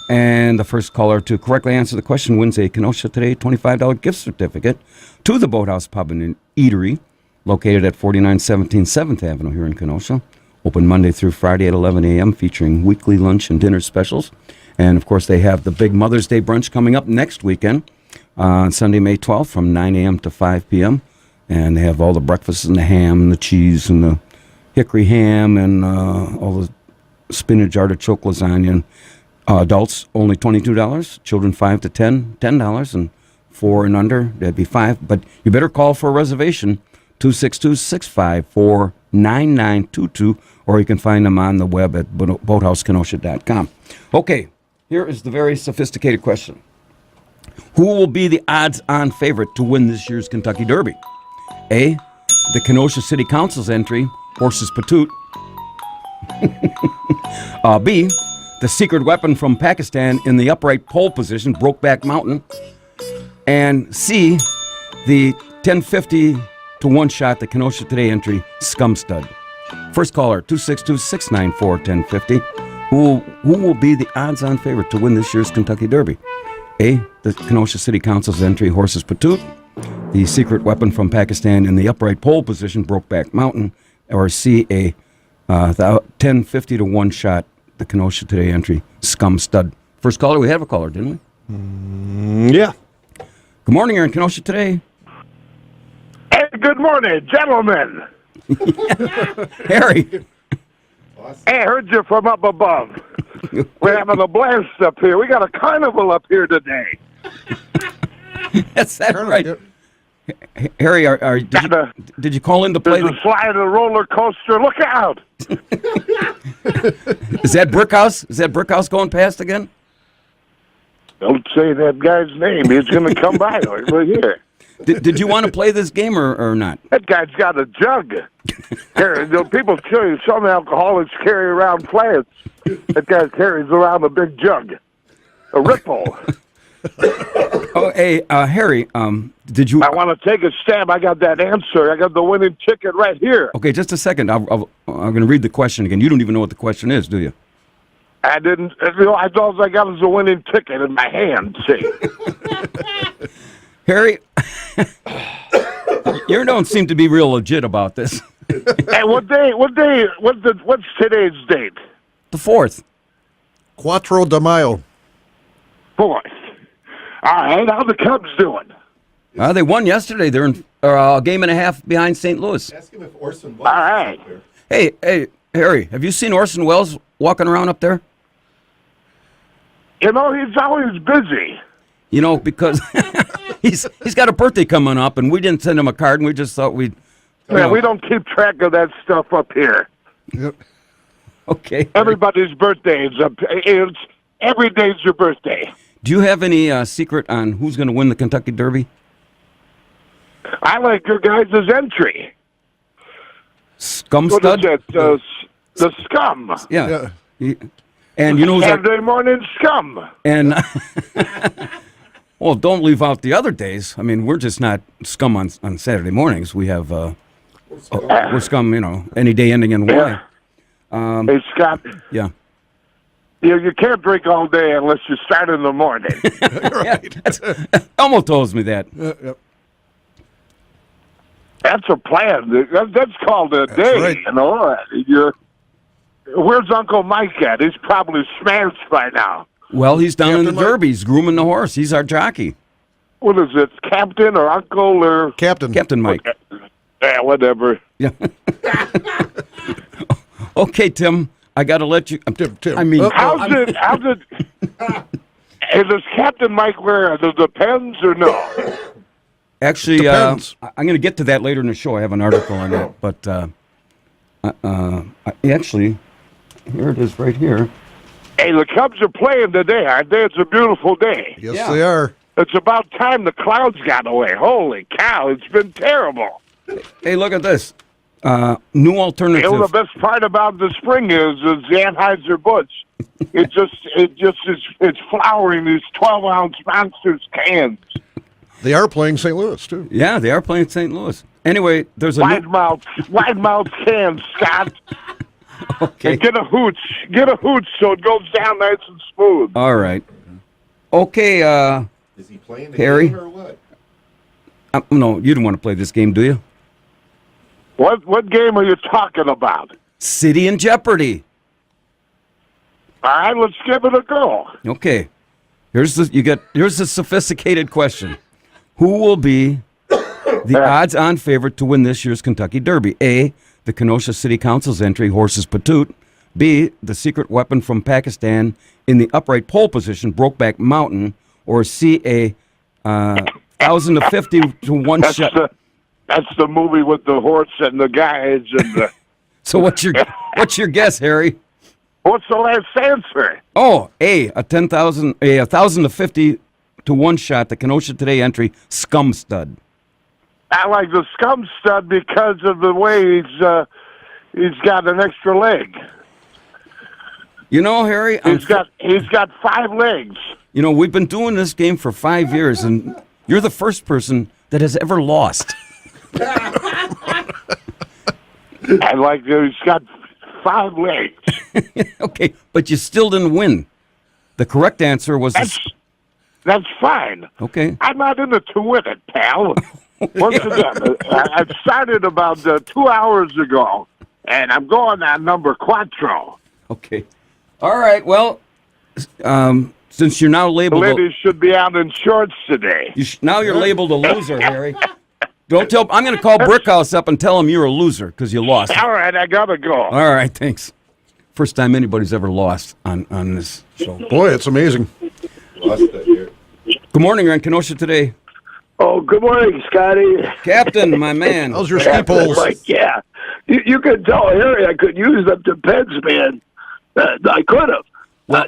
and the first caller to correctly answer the question wins a Kenosha Today $25 gift certificate to the Boathouse Pub and Eatery, located at 4917 7th Avenue here in Kenosha. Open Monday through Friday at 11 a.m., featuring weekly lunch and dinner specials. And, of course, they have the big Mother's Day brunch coming up next weekend on Sunday, May 12th from 9 a.m. to 5 p.m. And they have all the breakfasts and the ham and the cheese and the hickory ham and all the spinach artichoke lasagna. Adults, only $22. Children, 5 to 10, $10. And 4 and under, that'd be $5. But you better call for a reservation, 262-654-9922, or you can find them on the web at boathousekenosha.com. Okay, here is the very sophisticated question. Who will be the odds-on favorite to win this year's Kentucky Derby? A, the Kenosha City Council's entry, Horses Patoot. B, the secret weapon from Pakistan in the upright pole position, Brokeback Mountain. And C, the 1050 to 1 shot, the Kenosha Today entry, Scum Stud. First caller, 262-694-1050. Who will be the odds-on favorite to win this year's Kentucky Derby? A, the Kenosha City Council's entry, Horses Patoot. The secret weapon from Pakistan in the upright pole position, Brokeback Mountain. Or C, the 1050 to 1 shot, the Kenosha Today entry, Scum Stud. First caller, we have a caller, didn't we? Yeah. Good morning, you're in Kenosha Today. Hey, good morning, gentlemen. Harry. Hey, I heard you from up above. We're having a blast up here. We got a carnival up here today. That's that right. Harry, did you call in to play There's a slide and a roller coaster. Look out. Is that Brickhouse? Is that Brickhouse going past again? Don't say that guy's name. He's going to come by over here. Did you want to play this game or not? That guy's got a jug. Here, people tell you some alcoholics carry around plants. That guy carries around a big jug. A ripple. Oh, hey, Harry, did you... I want to take a stab. I got that answer. I got the winning ticket right here. Okay, just a second. I'm going to read the question again. You don't even know what the question is, do you? I didn't. All I got is a winning ticket in my hand, see. Harry, you don't seem to be real legit about this. Hey, what's today's date? The 4th. Quattro de Mayo. 4th. All right, how the Cubs doing? They won yesterday. They're in a game and a half behind St. Louis. Ask him if Orson Welles All right. is up there. Hey, Harry, have you seen Orson Welles walking around up there? You know, he's always busy. You know, because he's got a birthday coming up, and we didn't send him a card, and we just thought we'd... Man, we don't keep track of that stuff up here. Yep. Okay. Everybody's birthday is up. every day's your birthday. Do you have any secret on who's going to win the Kentucky Derby? I like your guys' entry. Scum What stud? is it? The scum. Yeah. And you know who's our, Saturday morning scum. and well, don't leave out the other days. I mean, we're just not scum on Saturday mornings. We have we're scum, any day ending in Y. Hey, Scott, Yeah. you can't drink all day unless you start in the morning. Yeah, Elmo tells me that. Yep. That's a plan. That's called a day, right. Where's Uncle Mike at? He's probably smashed by now. Well, he's down in the Captain Mike? Derby. He's grooming the horse. He's our jockey. What is it, Captain or Uncle or... Captain. Captain Mike. Yeah, whatever. Yeah. Okay, Tim. I got to let you. Tim. I mean, How's it... Does Captain Mike wear the Depends or no? actually, Depends. I'm going to get to that later in the show. I have an article on that. But actually, here it is right here. Hey, the Cubs are playing today, aren't they? It's a beautiful day. Yes, Yeah. they are. It's about time the clouds got away. Holy cow, it's been terrible. Hey, look at this. New alternative. The best part about the spring is the Anheuser-Busch. It's flowering these 12-ounce Monsters cans. They are playing St. Louis, too. Yeah, they are playing St. Louis. Anyway, there's a Wide mouth cans, Scott. Okay. And get a hooch so it goes down nice and smooth. All right. Okay, Is he playing the Harry? game or what? no, you don't want to play this game, do you? What game are you talking about? City in Jeopardy. All right, let's give it a go. Okay. Here's the sophisticated question. Who will be the odds-on favorite to win this year's Kentucky Derby? A, the Kenosha City Council's entry, Horses Patoot. B, the secret weapon from Pakistan in the upright pole position, Brokeback Mountain. Or C, a 1,000 to 50 to one shot. That's the movie with the horse and the guys and the... So what's your guess, Harry? What's the last answer? Oh, A, a 1,000 to 50 to one shot, the Kenosha Today entry, Scum Stud. I like the scum stud because of the way he's got an extra leg. You know, Harry, He's got 5 legs. you know, we've been doing this game for 5 years, and you're the first person that has ever lost. I like that he's got 5 legs. Okay, but you still didn't win. The correct answer was... That's fine. Okay. I'm not in it to win it, pal. Once again, I started about 2 hours ago, and I'm going on number 4. Okay. All right, well, since you're now The labeled... ladies should be out in shorts today. now you're labeled a loser, Harry. Don't tell... I'm going to call Brickhouse up and tell him you're a loser because you lost. All right, I gotta go. All right, thanks. First time anybody's ever lost on this show. Boy, it's amazing. Lost that here. Good morning, you're on Kenosha Today. Oh, good morning, Scotty. Captain, my man. How's your ski poles? Like, yeah. You could tell Harry I could use them Depends, man. I could have. One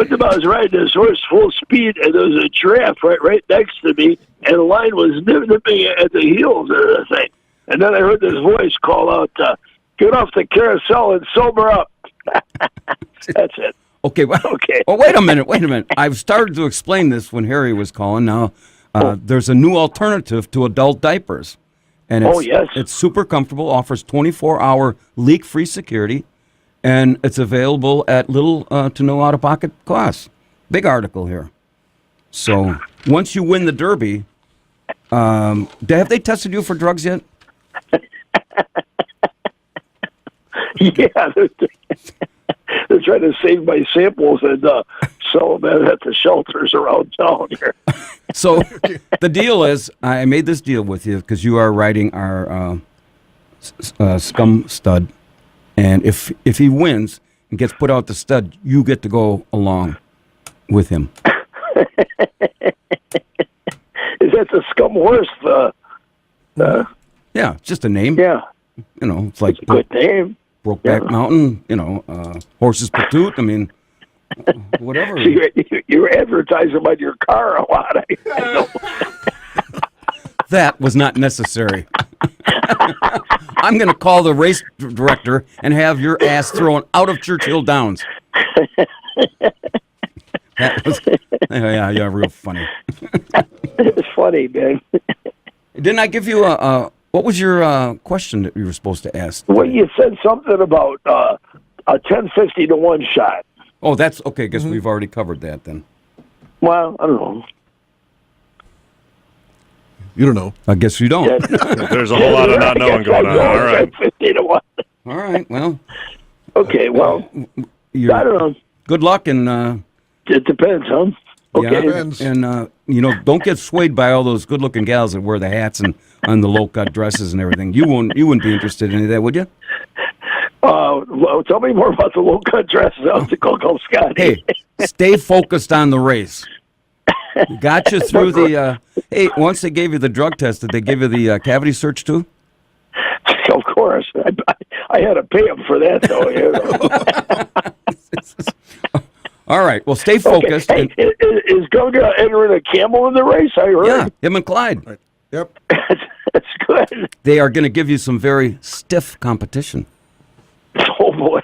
time I was riding this horse full speed, and there was a giraffe right next to me, and the line was nipping at the heels of the thing. And then I heard this voice call out, get off the carousel and sober up. That's it. Okay, well, Okay. Well, wait a minute. I've started to explain this when Harry was calling. Now, there's a new alternative to adult diapers. And it's super comfortable, offers 24-hour leak-free security, and it's available at little to no out-of-pocket cost. Big article here. So once you win the Derby, have they tested you for drugs yet? Yeah, they're trying to save my samples and sell them at the shelters around town here. So the deal is, I made this deal with you because you are riding our Scum Stud, and if he wins and gets put out the stud, you get to go along with him. Is that the Scum Horse? Yeah, it's just a name. Yeah, You know, it's like good name. Brokeback Mountain. You know, Horses Patoot. I mean, Whatever. So you're advertising about your car a lot. I know. That was not necessary. I'm going to call the race director and have your ass thrown out of Churchill Downs. That was, yeah, real funny. It's funny, man. Didn't I give you what was your question that you were supposed to ask? Well, you said something about a 10-50 to 1 shot. Oh, that's okay. I guess we've already covered that then. Well, I don't know. You don't know. I guess you don't. There's a whole lot of not knowing going on. All right. 50 to 1. All right. Well. Okay. Well, I don't know. Good luck and. It depends, huh? Okay. Yeah, depends. And don't get swayed by all those good-looking gals that wear the hats and the low-cut dresses and everything. You wouldn't be interested in any of that, would you? Well, tell me more about the low-cut dresses out to Coco Scotty. Hey, stay focused on the race. Got you through the. Hey, once they gave you the drug test, did they give you the cavity search too? Of course, I had to pay them for that, though. All right. Well, stay focused. Okay. Hey, is Gunga entering a camel in the race? I heard. Yeah, him and Clyde. Right. Yep. That's good. They are going to give you some very stiff competition. Oh boy.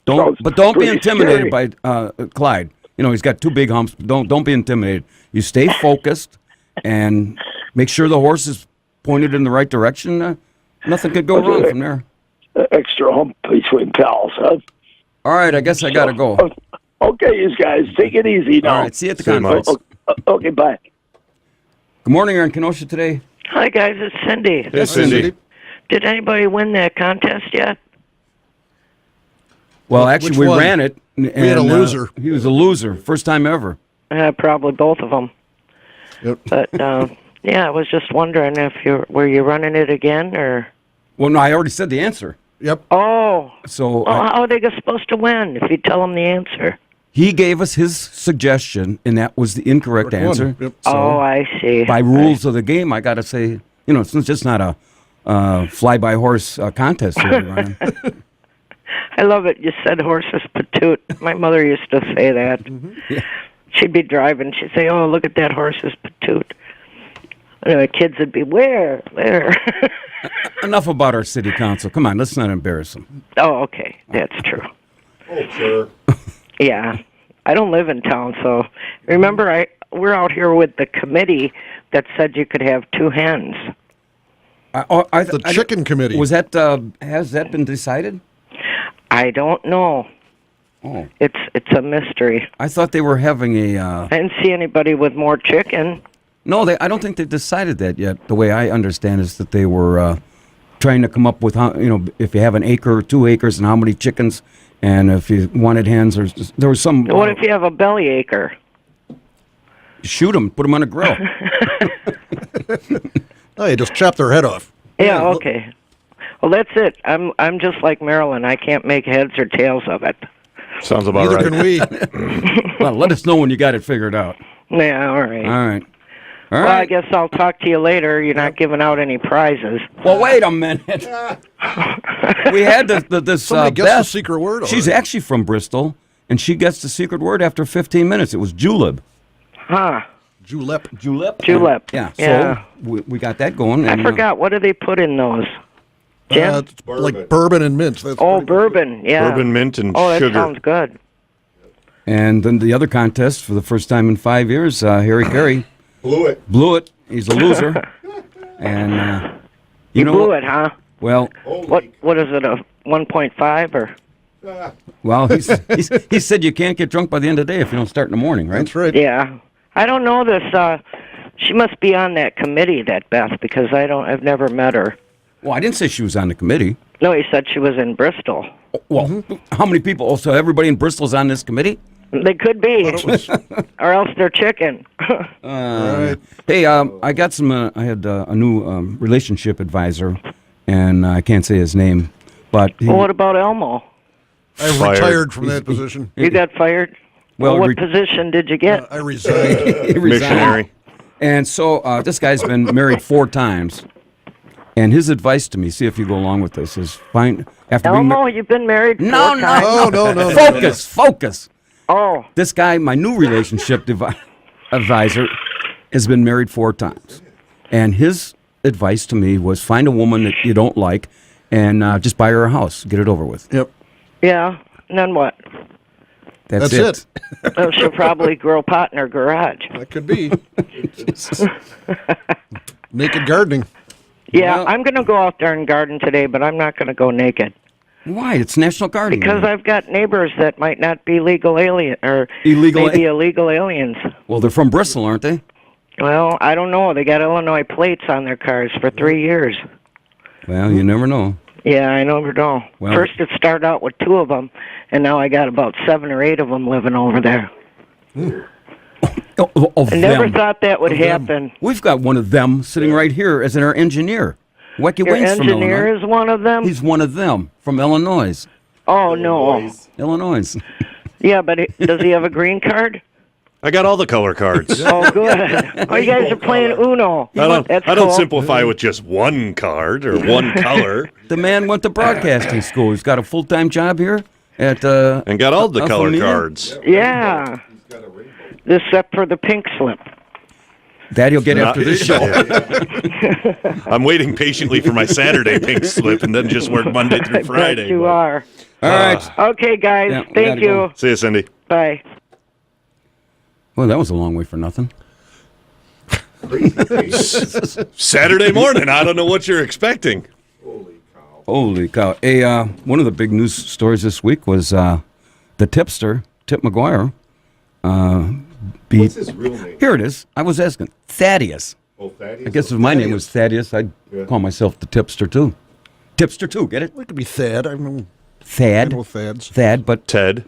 Don't be intimidated scary. by Clyde. He's got 2 big humps. Don't be intimidated. You stay focused and make sure the horse is pointed in the right direction. Nothing could go wrong from there. Extra hump between pals, huh? All right. I guess I got to go. Okay, you guys, take it easy now. All right. See you at the conference. Okay, bye. Good morning. You're in Kenosha today. Hi, guys. It's Cindy. Hey, Cindy. Did anybody win that contest yet? Well, actually, we ran it. And, we had a loser. He was a loser. First time ever. Probably both of them. Yep. But, yeah, I was just wondering if were you running it again, or? Well, no, I already said the answer. Yep. Oh. So how are they supposed to win if you tell them the answer? he gave us his suggestion, and that was the incorrect answer. Yep. So I see. By rules of the game, I got to say, it's just not a fly-by-horse contest here we're running. I love it. You said horses patoot. My mother used to say that. Mm-hmm. Yeah. She'd be driving. She'd say, "Oh, look at that horse's patoot." And the kids would be, where? Enough about our city council. Come on, let's not embarrass them. Oh, okay. That's true. Oh, sure. Yeah. I don't live in town, so remember, we're out here with the committee that said you could have 2 hens. The chicken committee. Was that has that been decided? I don't know. Oh, it's a mystery. I thought they were having a. I didn't see anybody with more chicken. No, I don't think they decided that yet. The way I understand is that they were trying to come up with how, if you have an acre or 2 acres and how many chickens, and if you wanted hens, or there was some. What if you have a belly acre? Shoot them, put them on a grill. Oh, you just chop their head off. Yeah, okay. Well, that's it. I'm just like Marilyn. I can't make heads or tails of it. Sounds about Neither right. can we. Well, let us know when you got it figured out. Yeah, all right. All right. Well, I guess I'll talk to you later. You're not giving out any prizes. Well, wait a minute. We had this Somebody gets Beth. the secret word. She's already. actually from Bristol, and she gets the secret word after 15 minutes. It was julep. Huh. Julep. Julep. Yeah. Yeah. So we got that going. I And, forgot. What do they put in those? Jim? It's like bourbon and mint. That's Oh, pretty- bourbon. Yeah. Bourbon, mint, and Oh, that sugar. sounds good. and then the other contest for the first time in 5 years, Harry Carey blew it. He's a loser. And You know blew what? it, huh? Well, What is it, a 1.5 or? well, he said you can't get drunk by the end of the day if you don't start in the morning, right? That's right. Yeah. I don't know this. She must be on that committee, that Beth, because I've never met her. Well, I didn't say she was on the committee. No, he said she was in Bristol. Well, how many people? Oh, so everybody in Bristol's on this committee? They could be, or else they're chicken. Right. Hey, I got some. I had a new relationship advisor, and I can't say his name, but Well, what about Elmo? I Fired. retired from that position. You got fired? Well, What position did you get? I resigned. he resigned. Missionary. And so this guy's been married 4 times, and his advice to me, see if you go along with this, is find after being Elmo, you've been married 4 No, no. times? No. Focus. Oh, This guy, my new relationship advisor, has been married 4 times. And his advice to me was find a woman that you don't like and just buy her a house. Get it over with. Yep. yeah. And then what? That's it. She'll probably grow pot in her garage. That could be. Naked gardening. Yeah, Well- I'm going to go out there and garden today, but I'm not going to go naked. Why? It's National Gardening Because Day. I've got neighbors that might not be legal alien or Illegal maybe illegal aliens. Well, they're from Bristol, aren't they? Well, I don't know. They got Illinois plates on their cars for 3 years. Well, you never know. Yeah, I never know. Well- First it started out with 2 of them, and now I got about 7 or 8 of them living over there. Of I never them. thought that would happen. We've got one of them sitting right here as our engineer. Wecky Your Wayne's from engineer Illinois. is one of them? He's one of them from Illinois. Oh, no. Illinois. Yeah, but does he have a green card? I got all the color cards. Oh, good. Oh, you guys are playing Uno. That's I don't cool. simplify with just one card or one color. The man went to broadcasting school. He's got a full-time job here at And got all the color Familia. cards. Yeah. Except for the pink slip. That he'll get Not- after this show. I'm waiting patiently for my Saturday pink slip and then just work Monday through I Friday. bet you are. All right. Okay, guys. Yeah, we Thank gotta you. go. See you, Cindy. Bye. Well, that was a long way for nothing. Saturday morning. I don't know what you're expecting. Holy cow. One of the big news stories this week was the tipster, Tip McGuire. What's his real name? Here it is. I was asking. Thaddeus. Oh, Thaddeus. I guess if my name was Thaddeus, I'd call myself the tipster too. Tipster too, get it? It could be Thad. I know. Thad. I know Thads. Thad, but Ted.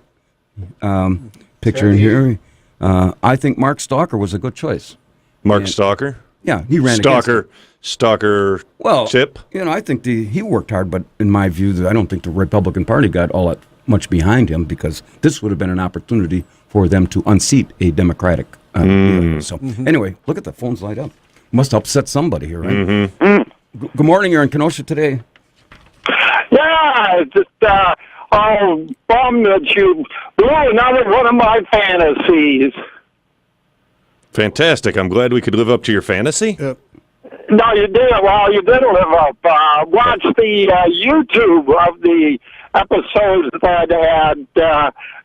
picture in here. I think Mark Stalker was a good choice. Mark Stalker. Yeah, he ran against him. Stalker. Well, Tip. You know, I think he worked hard, but in my view, I don't think the Republican Party got all that much behind him because this would have been an opportunity for them to unseat a Democratic. So anyway, look at the phones light up. Must upset somebody here, right? Good morning. You're in Kenosha today. Yeah, just bummed that you blew another one of my fantasies. Fantastic. I'm glad we could live up to your fantasy. No, you did. Well, you did live up. Watch the YouTube of the episodes that had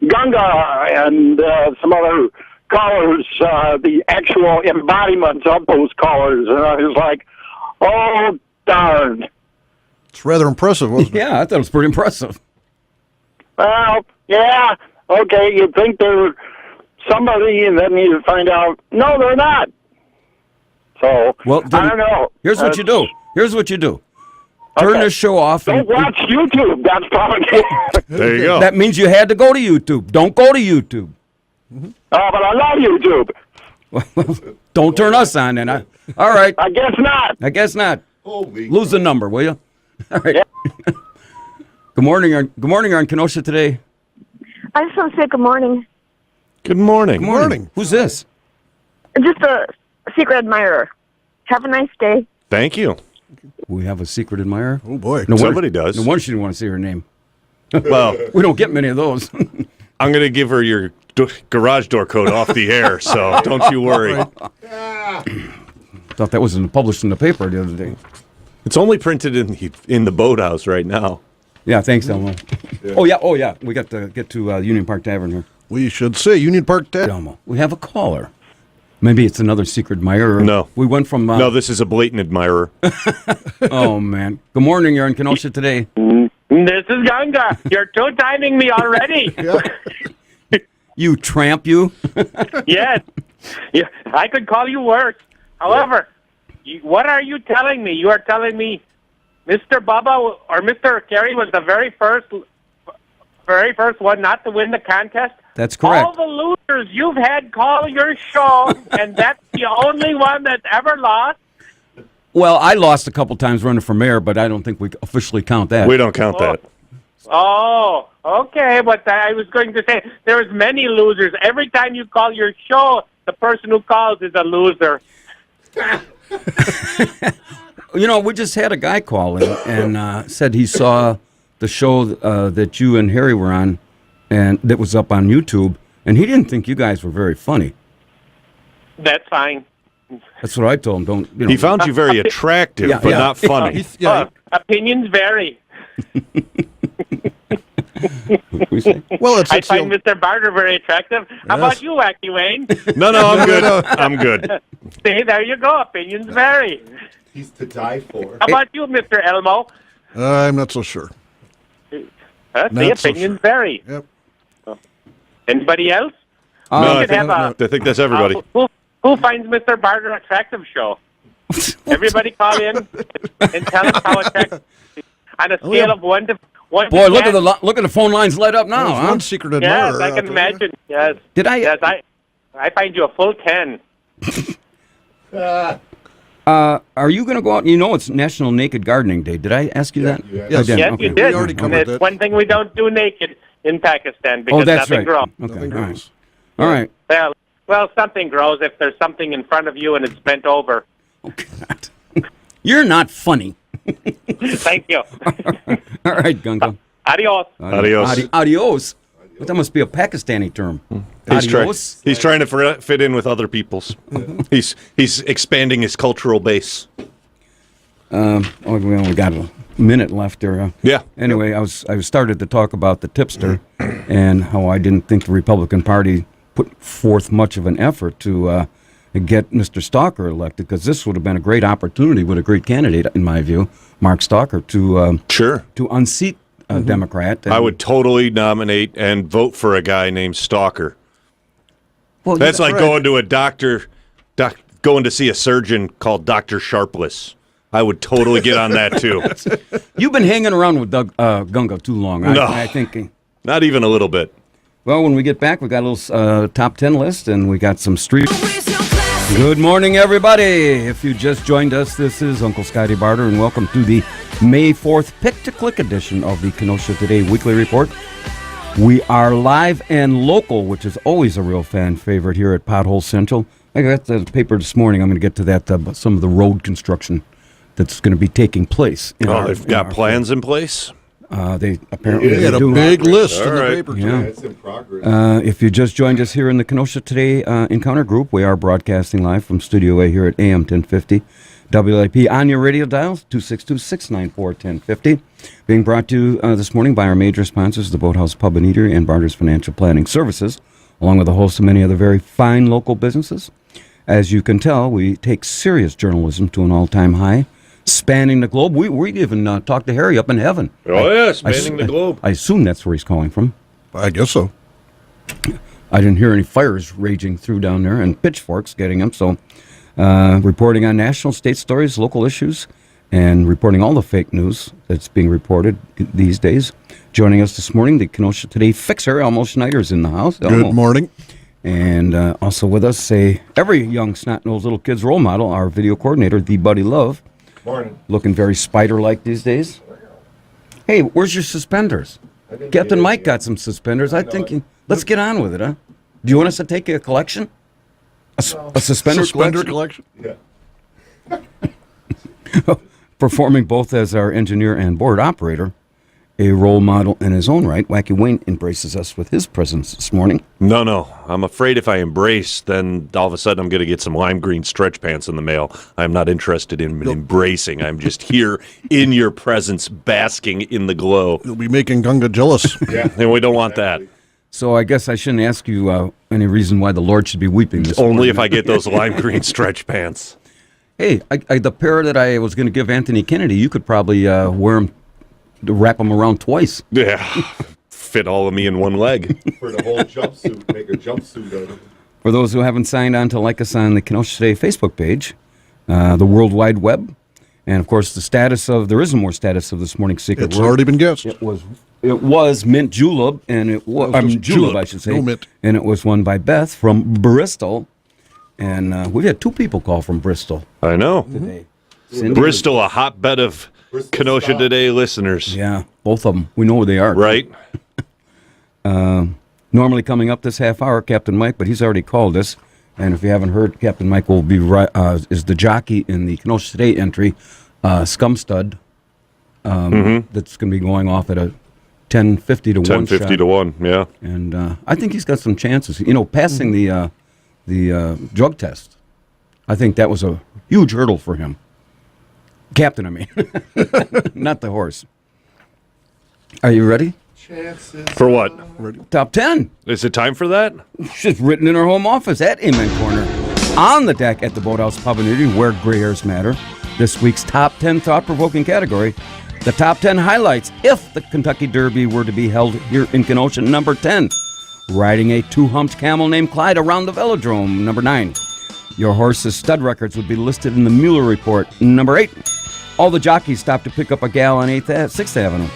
Gunga and some other callers, the actual embodiments of those callers. And I was like, oh, darn. It's rather impressive, wasn't it? Yeah, I thought it was pretty impressive. Well, yeah, okay, you think they're somebody, and then you find out, no, they're not. So, Well, then, I don't know. Here's what you do. Here's what you do. Turn Okay. this show off. Don't watch YouTube. That's probably. There you go. That means you had to go to YouTube. Don't go to YouTube. Oh, but I love YouTube. Don't turn us on then. All right. I guess not. I guess not. Holy Lose the number, will you? All right. Good morning. Good morning. You're on Kenosha today. I just want to say good morning. Good morning. Good morning. Who's this? Just a secret admirer. Have a nice day. Thank you. We have a secret admirer. Oh, boy. No wonder- Somebody does. No wonder she didn't want to see her name. Well, We don't get many of those. I'm going to give her your garage door code off the air, so don't you worry. Thought that was published in the paper the other day. It's only printed in the boathouse right now. Yeah, thanks, Elmo. Oh yeah. We got to get to Union Park Tavern here. We should say Union Park Tavern. Elmo, we have a caller. Maybe it's another secret admirer. No. We went from. No, this is a blatant admirer. Oh man. Good morning. You're in Kenosha today. This is Ganga. You're two-timing me already. You tramp, you. Yes. Yeah, I could call you worse. However, what are you telling me? You are telling me Mr. Bubba or Mr. Kerry was the very first one not to win the contest? That's correct. All the losers you've had call your show, and that's the only one that's ever lost? Well, I lost a couple times running for mayor, but I don't think we officially count that. We don't count that. Oh, okay, but I was going to say there's many losers. Every time you call your show, the person who calls is a loser. You know, we just had a guy call in and said he saw the show that you and Harry were on, and that was up on YouTube, And he didn't think you guys were very funny. That's fine. That's what I told him. Don't, you know. He found you very attractive, but not funny. Opinions vary. Well, I find Mr. Barter very attractive. How about you, Wacky Wayne? No, I'm good. I'm good. See, there you go. Opinions vary. He's to die for. How about you, Mr. Elmo? I'm not so sure. The Not so opinions vary. Yep. Anybody else? No, We I could have I think that's everybody. Who finds Mr. Barter attractive show? Everybody call in and tell us how attractive. On a scale of 1 to 1 Boy, to look 10. at the phone lines light up now, There's huh? one secret admirer. Yes, I out can there. imagine. Yes. Did I? Yes, I find you a full 10. Are you going to go out? You know it's National Naked Gardening Day. Did I ask you that? Yes. I did. Yes, Okay. you did. We already covered And it's that. one thing we don't do naked in Pakistan because that's nothing right. grows. Okay, all right. All right. Well, something grows if there's something in front of you and it's bent over. Oh, God. You're not funny. Thank you. All right, Gunga. Adios. Adios. But that must be a Pakistani term. Adios. He's trying to fit in with other people's. He's expanding his cultural base. We only got a minute left there. Yeah. Anyway, I started to talk about the tipster and how I didn't think the Republican Party put forth much of an effort to get Mr. Stalker elected, because this would have been a great opportunity with a great candidate, in my view, Mark Stalker, to unseat a Democrat. I would totally nominate and vote for a guy named Stalker. Well, that's like going to a doctor, going to see a surgeon called Dr. Sharpless. I would totally get on that too. You've been hanging around with Gunga too long. No, I think. Not even a little bit. Well, when we get back, we got a little top 10 list, and we got some street. Good morning, everybody. If you just joined us, this is Uncle Scotty Barter, and welcome to the May 4th Pick-to-Click edition of the Kenosha Today Weekly Report. We are live and local, which is always a real fan favorite here at Pothole Central. I got the paper this morning. I'm going to get to that, some of the road construction that's going to be taking place. They've got plans in place? They apparently had a do. big list in All the right. paper. Yeah. It's in progress. If you just joined us here in the Kenosha Today Encounter Group, we are broadcasting live from Studio A here at AM 1050. WIP on your radio dials, 262-694-1050. Being brought to you this morning by our major sponsors, the Boathouse Pub and Eatery and Barter's Financial Planning Services, along with a host of many other very fine local businesses. As you can tell, we take serious journalism to an all-time high, spanning the globe. We even talked to Harry up in heaven. Oh, yeah, spanning the globe. I assume that's where he's calling from. I guess so. I didn't hear any fires raging through down there and pitchforks getting them. So, reporting on national, state stories, local issues, and reporting all the fake news that's being reported these days. Joining us this morning, the Kenosha Today fixer, Elmo Schneider's in the house. Elmo. Good morning. And also with us, every young snot-nosed little kid's role model, our video coordinator, the Buddy Love. Morning. Looking very spider-like these days. Hey, where's your suspenders? Captain Mike got some suspenders. Let's get on with it, huh? Do you want us to take a collection? A suspender collection? Yeah. Performing both as our engineer and board operator, a role model in his own right, Wacky Wayne embraces us with his presence this morning. No. I'm afraid if I embrace, then all of a sudden I'm going to get some lime green stretch pants in the mail. I'm not interested in embracing. I'm just here in your presence, basking in the glow. You'll be making Gunga jealous. Yeah, and we don't want that. So I guess I shouldn't ask you any reason why the Lord should be weeping this morning. Only if I get those lime green stretch pants. Hey, the pair that I was going to give Anthony Kennedy, you could probably wear them, wrap them around twice. Yeah, fit all of me in one leg. For the whole jumpsuit, make a jumpsuit out of it. For those who haven't signed on to like us on the Kenosha Today Facebook page, the World Wide Web, and of course there is more status of this morning's secret It's word. already been guessed. It was mint julep, and it was julep, I should say. No mint. And it was won by Beth from Bristol, and we've had two people call from Bristol I know. today. Bristol, a hotbed of Kenosha Today listeners. Yeah, both of them. We know where they are. Right? Normally coming up this half hour, Captain Mike, but he's already called us. And if you haven't heard, Captain Mike will be is the jockey in the Kenosha Today entry, Scum Stud, that's going to be going off at 10-50 to 1 10-50 shot. to 1, yeah. And I think he's got some chances. Passing the drug test, I think that was a huge hurdle for him. Captain, I mean. Not the horse. Are you ready? For what? Top 10. Is it time for that? She's written in her home office at Amen Corner. On the deck at the Boathouse Pub and Eatery, where gray hairs matter. This week's top 10 thought-provoking category. The top 10 highlights if the Kentucky Derby were to be held here in Kenosha. Number 10, riding a two-humped camel named Clyde around the velodrome. Number 9, your horse's stud records would be listed in the Mueller Report. Number 8, all the jockeys stopped to pick up a gal on 6th Avenue.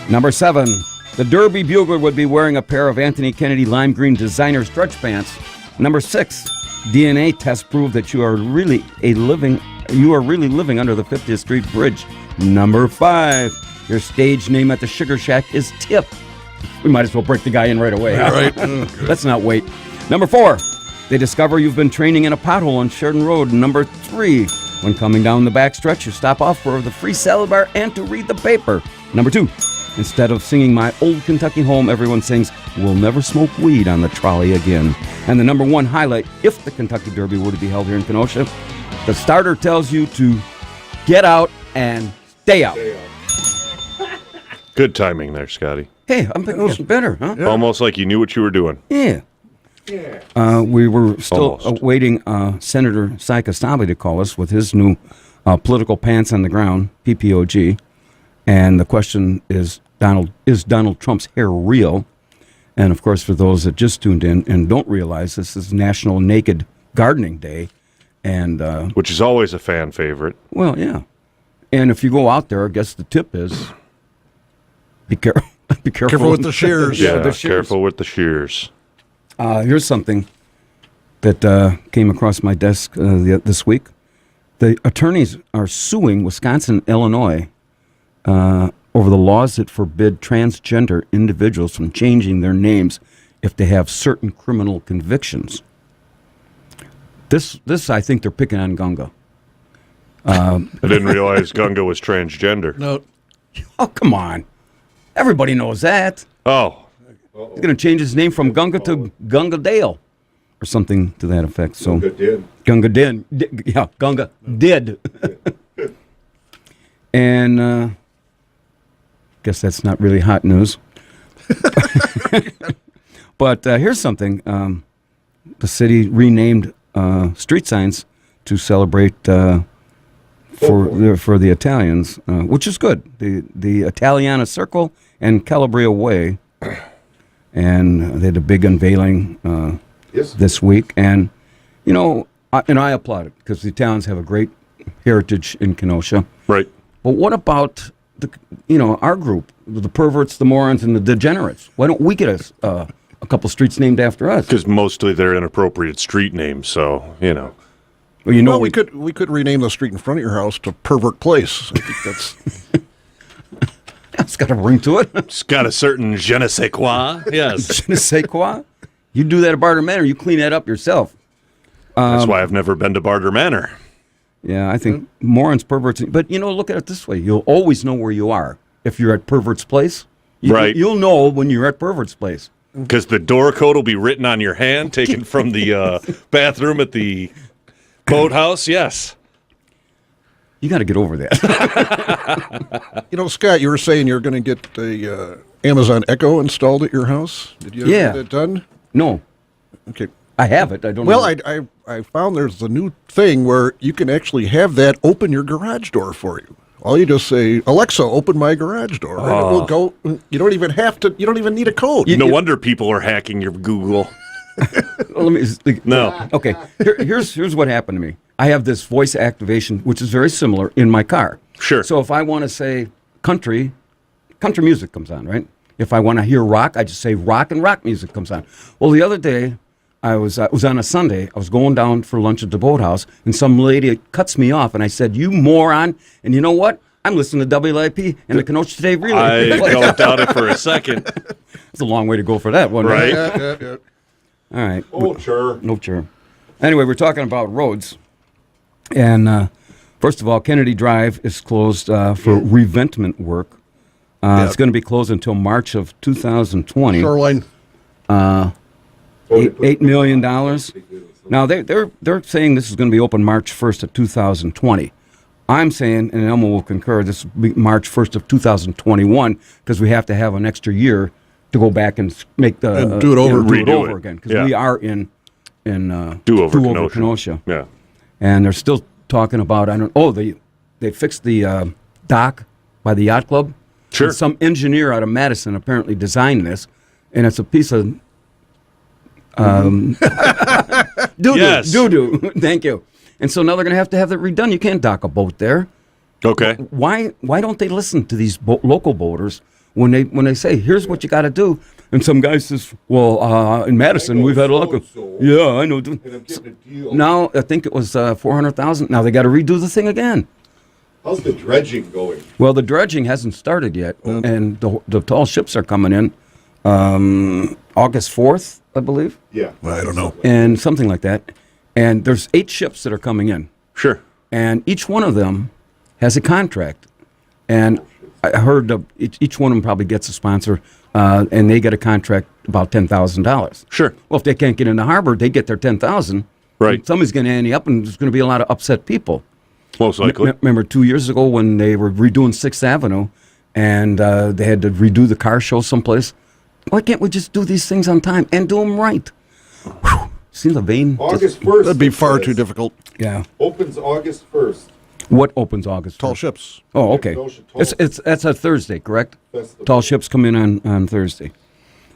Number 7, the Derby bugler would be wearing a pair of Anthony Kennedy lime green designer stretch pants. Number 6, DNA tests prove that you are really living under the 50th Street Bridge. Number 5, your stage name at the Sugar Shack is Tip. We might as well break the guy in right away. All right. Let's not wait. Number 4, they discover you've been training in a pothole on Sheridan Road. Number 3, when coming down the back stretch, you stop off for the free salad bar and to read the paper. Number 2, instead of singing My Old Kentucky Home, everyone sings We'll Never Smoke Weed on the Trolley Again. And the number 1 highlight, if the Kentucky Derby were to be held here in Kenosha, the starter tells you to get out and stay out. Good timing there, Scotty. Hey, I'm getting better, huh? Yeah. Almost like you knew what you were doing. Yeah. We were still awaiting Senator Cy Kostabi to call us with his new political pants on the ground, PPOG. And the question is Donald Trump's hair real? And, of course, for those that just tuned in and don't realize, this is National Naked Gardening Day. And which is always a fan favorite. Well, yeah. And if you go out there, I guess the tip is be careful. Careful with the shears. Yeah, the shears. Careful with the shears. Here's something that came across my desk this week. The attorneys are suing Wisconsin and Illinois over the laws that forbid transgender individuals from changing their names if they have certain criminal convictions. This I think they're picking on Gunga. I didn't realize Gunga was transgender. No. Oh, come on. Everybody knows that. Oh. He's going to change his name from Gunga to Gunga Dale or something to that effect. So Gunga did. Gunga did. Yeah, Gunga did. And guess that's not really hot news. But here's something. The city renamed street signs to celebrate for the Italians, which is good. The Italiana Circle and Calabria Way, and they had a big unveiling this week. And I applaud it because the Italians have a great heritage in Kenosha. Right. But what about our group, the perverts, the morons, and the degenerates? Why don't we get a couple streets named after us? Because mostly they're inappropriate street names, so Well, we could rename the street in front of your house to Pervert Place. I think that's it's got a ring to it. It's got a certain je ne sais quoi. Yes. Je ne sais quoi? You do that at Barter Manor, you clean that up yourself. That's why I've never been to Barter Manor. Yeah, I think morons, perverts. But, look at it this way. You'll always know where you are if you're at Pervert's Place. Right. You'll know when you're at Pervert's Place. Because the door code will be written on your hand, taken from the bathroom at the boathouse. Yes. You got to get over that. Scott, you were saying you're going to get the Amazon Echo installed at your house. Did you have that done? No. Okay. I have it. I don't know. Well, I found there's a new thing where you can actually have that open your garage door for you. All you just say, Alexa, open my garage door. And it will go. You don't even need a code. No wonder people are hacking your Google. No. Okay. Here's what happened to me. I have this voice activation, which is very similar in my car. Sure. So if I want to say country music comes on, right? If I want to hear rock, I just say rock, and rock music comes on. Well, the other day, it was on a Sunday. I was going down for lunch at the boathouse, and some lady cuts me off, and I said, "You moron!" And you know what? I'm listening to WLIP and the Kenosha Today Relay. I don't doubt it for a second. It's a long way to go for that one, right? Yeah. All right. Oh, sure. No, sure. Anyway, we're talking about roads, and first of all, Kennedy Drive is closed for revetment work. It's going to be closed until March of 2020. Shoreline. $8 million. Now they're saying this is going to be open March 1st of 2020. I'm saying, and Elmo will concur, this will be March 1st of 2021 because we have to have an extra year to go back and make the and do it over, redo it again because we are in Do-over Kenosha. Yeah, and they're still talking about they fixed the dock by the yacht club. Sure. And some engineer out of Madison apparently designed this, and it's a piece of doo-doo. Thank you. And so now they're going to have that redone. You can't dock a boat there. Okay. Why don't they listen to these local boaters when they say, here's what you got to do? And some guy says, well, in Madison, we've had a look. Yeah, I know. And I'm getting a deal. Now, I think it was $400,000. Now they got to redo the thing again. How's the dredging going? Well, the dredging hasn't started yet, and the tall ships are coming in August 4th, I believe. Yeah. I don't know. And something like that. And there's 8 ships that are coming in. Sure. And each one of them has a contract. And I heard each one of them probably gets a sponsor, and they get a contract about $10,000. Sure. Well, if they can't get in the harbor, they get their $10,000. Right. Somebody's going to ante up, and there's going to be a lot of upset people. Most likely. Remember 2 years ago when they were redoing 6th Avenue, and they had to redo the car show someplace? Why can't we just do these things on time and do them right? Whew. See the vein? August 1st. That'd be far too difficult. Yeah. Opens August 1st. What opens August? Tall 1st? ships. Oh, okay. That's a Thursday, correct? Tall ships come in on Thursday.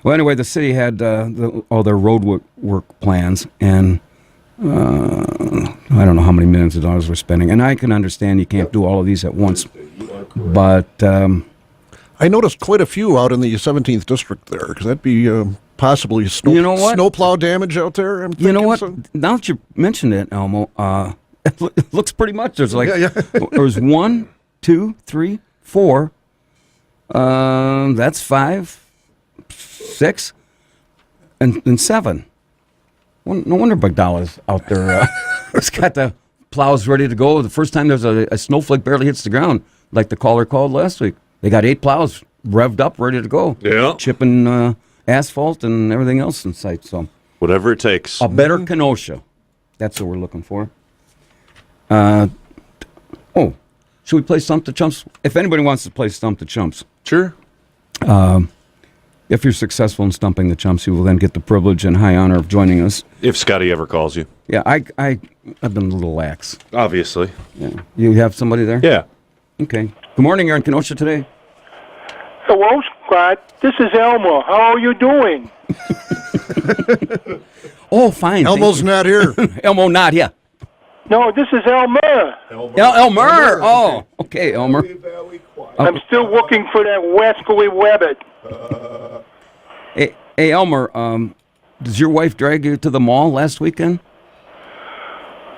Well, anyway, the city had all their road work plans, and I don't know how many millions of dollars we're spending. And I can understand you can't do all of these at once, but I noticed quite a few out in the 17th district there, because that'd be possibly snowplow damage out there. You know what? Now that you mentioned it, Elmo, it looks pretty much. There's like there's 1, 2, 3, 4. That's 5, 6, and 7. No wonder Bagdala's out there. He's got the plows ready to go. The first time there's a snowflake barely hits the ground, like the caller called last week. They got 8 plows revved up, ready to go. Yeah. Chipping asphalt and everything else in sight. So whatever it takes. A better Kenosha. That's what we're looking for. Should we play Stump the Chumps? If anybody wants to play Stump the Chumps. Sure. If you're successful in stumping the Chumps, you will then get the privilege and high honor of joining us. If Scotty ever calls you. Yeah, I've been a little lax. Obviously. Yeah. You have somebody there? Yeah. Okay. Good morning. You're in Kenosha today. Hello, Scott. This is Elmo. How are you doing? Oh, fine. Elmo's not here. Elmo not here. No, this is Elmer. Elmer. Oh, okay, Elmer. I'm still looking for that wascally wabbit. Hey, Elmer, does your wife drag you to the mall last weekend?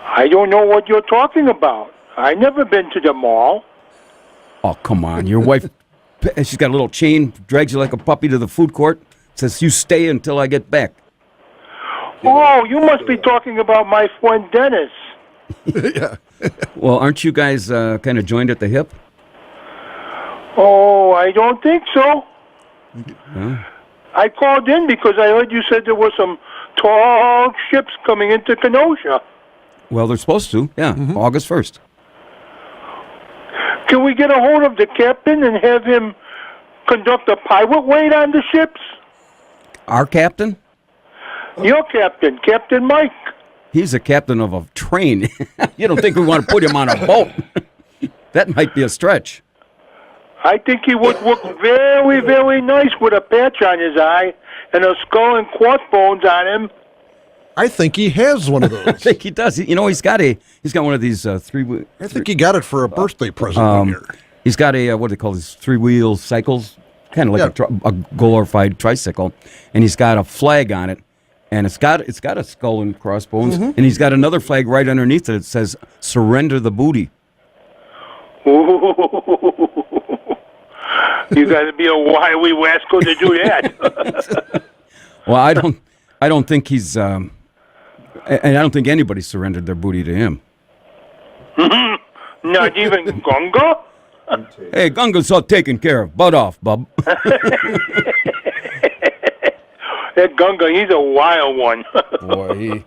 I don't know what you're talking about. I never been to the mall. Oh, come on. Your wife, she's got a little chain, drags you like a puppy to the food court, says, you stay until I get back. Oh, you must be talking about my friend Dennis. Yeah. Well, aren't you guys kind of joined at the hip? Oh, I don't think so. Huh? I called in because I heard you said there were some tall ships coming into Kenosha. Well, they're supposed to, yeah, August 1st. Can we get a hold of the captain and have him conduct a pilot raid on the ships? Our captain? Your captain, Captain Mike. He's a captain of a train. You don't think we want to put him on a boat? That might be a stretch. I think he would look very, very nice with a patch on his eye and a skull and crossbones on him. I think he has one of those. I think he does. He's got one of these three. I think he got it for a birthday present one year. He's got a what do they call these 3-wheel cycles, kind of like a glorified tricycle, and he's got a flag on it, and it's got a skull and crossbones, and he's got another flag right underneath it that says "Surrender the booty." You got to be a wily rascal to do that. Well, I don't think he's, and I don't think anybody surrendered their booty to him. Not even Gunga? Hey, Gunga's all taken care of. Butt off, bub. That Gunga, he's a wild one. Boy,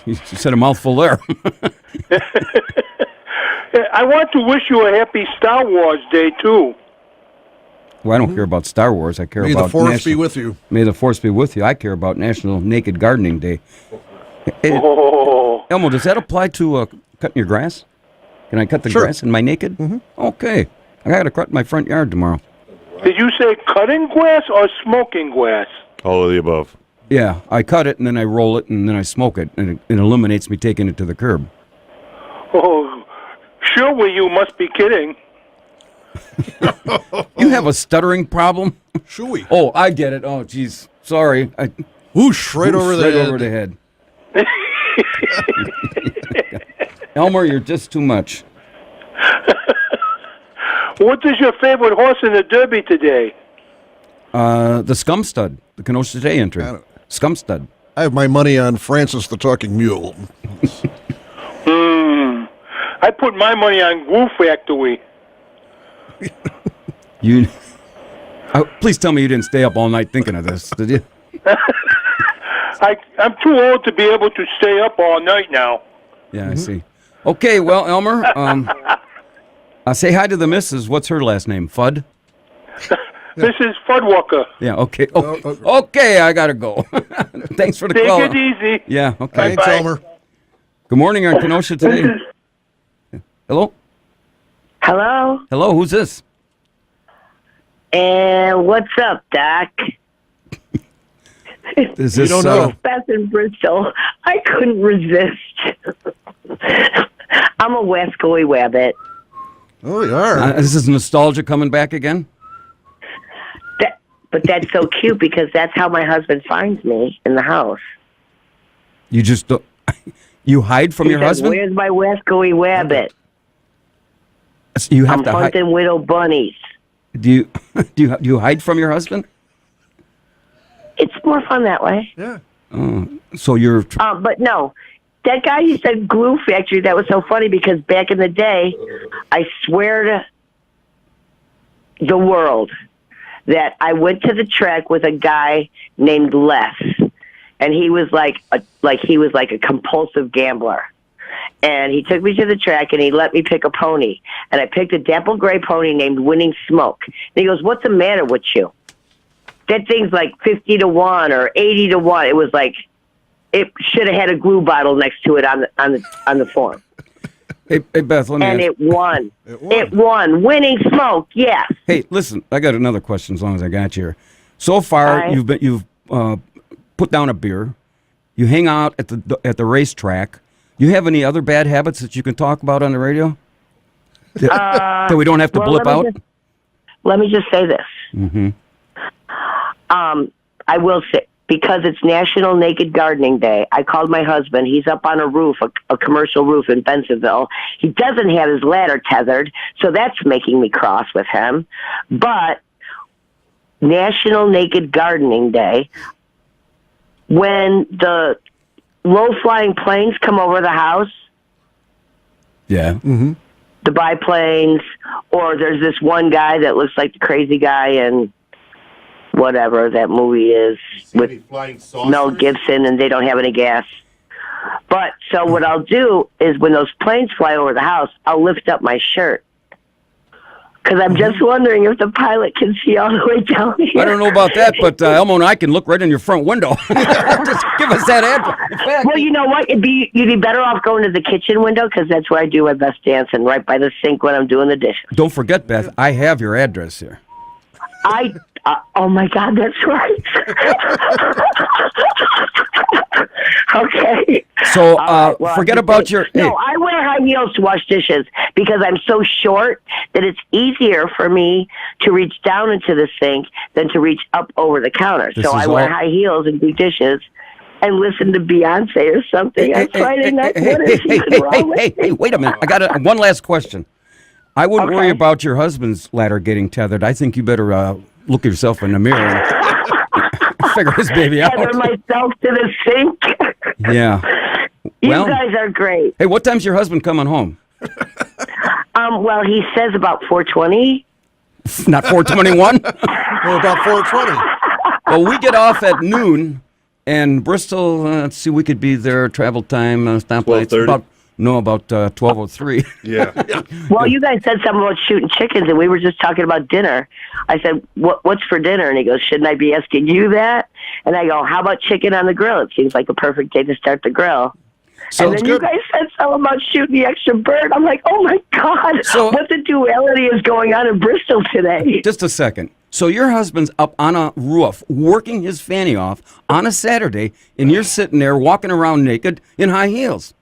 he said a mouthful there. I want to wish you a happy Star Wars Day, too. Well, I don't care about Star Wars. I care May about the Force be with you. May the Force be with you. I care about National Naked Gardening Day. Hey, Oh. Elmo, does that apply to cutting your grass? Can I cut the grass in my naked? Mm-hmm. Okay. I got to cut my front yard tomorrow. Did you say cutting grass or smoking grass? All of the above. Yeah, I cut it and then I roll it and then I smoke it, and it eliminates me taking it to the curb. Oh, surely you must be kidding. You have a stuttering problem? Shooey. Oh, I get it. Oh, geez. Sorry. Whoosh, right over the head. over the head. Elmer, you're just too much. What is your favorite horse in the Derby today? The Scum Stud, the Kenosha Today entry. Scum Stud. I have my money on Francis the Talking Mule. I put my money on Glue Factory. You. Please tell me you didn't stay up all night thinking of this, did you? I'm too old to be able to stay up all night now. Yeah, I see. Okay, well, Elmer, say hi to the missus. What's her last name? Fudd? Mrs. Fuddwalker. Yeah, okay. Okay, I got to go. Thanks for the call. Take it easy. Yeah, okay. Thanks, Elmer. Good morning on Kenosha Today. Hello? Hello? Hello, who's this? And what's up, Doc? Is this, don't know. Beth in Bristol. I couldn't resist. I'm a Wescoy Wabbit. Oh, you are. Is this nostalgia coming back again? But that's so cute because that's how my husband finds me in the house. You just don't, you hide from your He says, husband? Where's my Wescoy Wabbit? So you have I'm to hide. hunting widow bunnies. Do you hide from your husband? It's more fun that way. Yeah. So you're. But no, that guy you said Glue Factory, that was so funny because back in the day, I swear to the world that I went to the track with a guy named Les, and he was like a compulsive gambler. And he took me to the track and he let me pick a pony. And I picked a dapple gray pony named Winning Smoke. And he goes, "What's the matter with you? That thing's like 50-1 or 80-1. It was like it should have had a glue bottle next to it on the form." Hey Beth, let me and ask. it won. It won. Winning Smoke, yes. Hey, listen, I got another question. As long as I got you here, so far Hi. you've put down a beer, you hang out at the racetrack. You have any other bad habits that you can talk about on the radio that we don't have to blip out? Let me just say this. Mm-hmm. I will say, because it's National Naked Gardening Day, I called my husband. He's up on a roof, a commercial roof in Bensenville. He doesn't have his ladder tethered, so that's making me cross with him. But National Naked Gardening Day, when the low-flying planes come over the house, Yeah. Mm-hmm. the biplanes, or there's this one guy that looks like the crazy guy in whatever that movie is with Mel Gibson, and they don't have any gas. But so what I'll do is when those planes fly over the house, I'll lift up my shirt. Because I'm just wondering if the pilot can see all the way down here. I don't know about that, but Elmo and I can look right in your front window. Just give us that address. Well, you know what? You'd be better off going to the kitchen window because that's where I do my best dancing, right by the sink when I'm doing the dishes. Don't forget, Beth, I have your address here. Oh my God, that's right. Okay. So Well, forget I'm about just- your. No, I wear high heels to wash dishes because I'm so short that it's easier for me to reach down into the sink than to reach up over the counter. This So I is wear all- high heels and do dishes and listen to Beyonce or something on Friday night. What is even wrong with me? Wait a minute. I got one last question. I wouldn't worry about your husband's ladder getting tethered. I think you better look at yourself in the mirror and figure this baby out. Tether myself to the sink. Yeah. You Well, guys are great. hey, what time's your husband coming home? Well, he says about 4:20. Not 4:21? Well, about 4:20. Well, we get off at noon, and Bristol, let's see, we could be there, travel time, stoplights, 12:30? about 12:03. Yeah. Well, you guys said something about shooting chickens, and we were just talking about dinner. I said, what's for dinner? And he goes, shouldn't I be asking you that? And I go, how about chicken on the grill? It seems like a perfect day to start the grill. And then you guys said something about shooting the extra bird. I'm like, oh, my God. So- what the duality is going on in Bristol today? Just a second. So your husband's up on a roof working his fanny off on a Saturday, and you're sitting there walking around naked in high heels.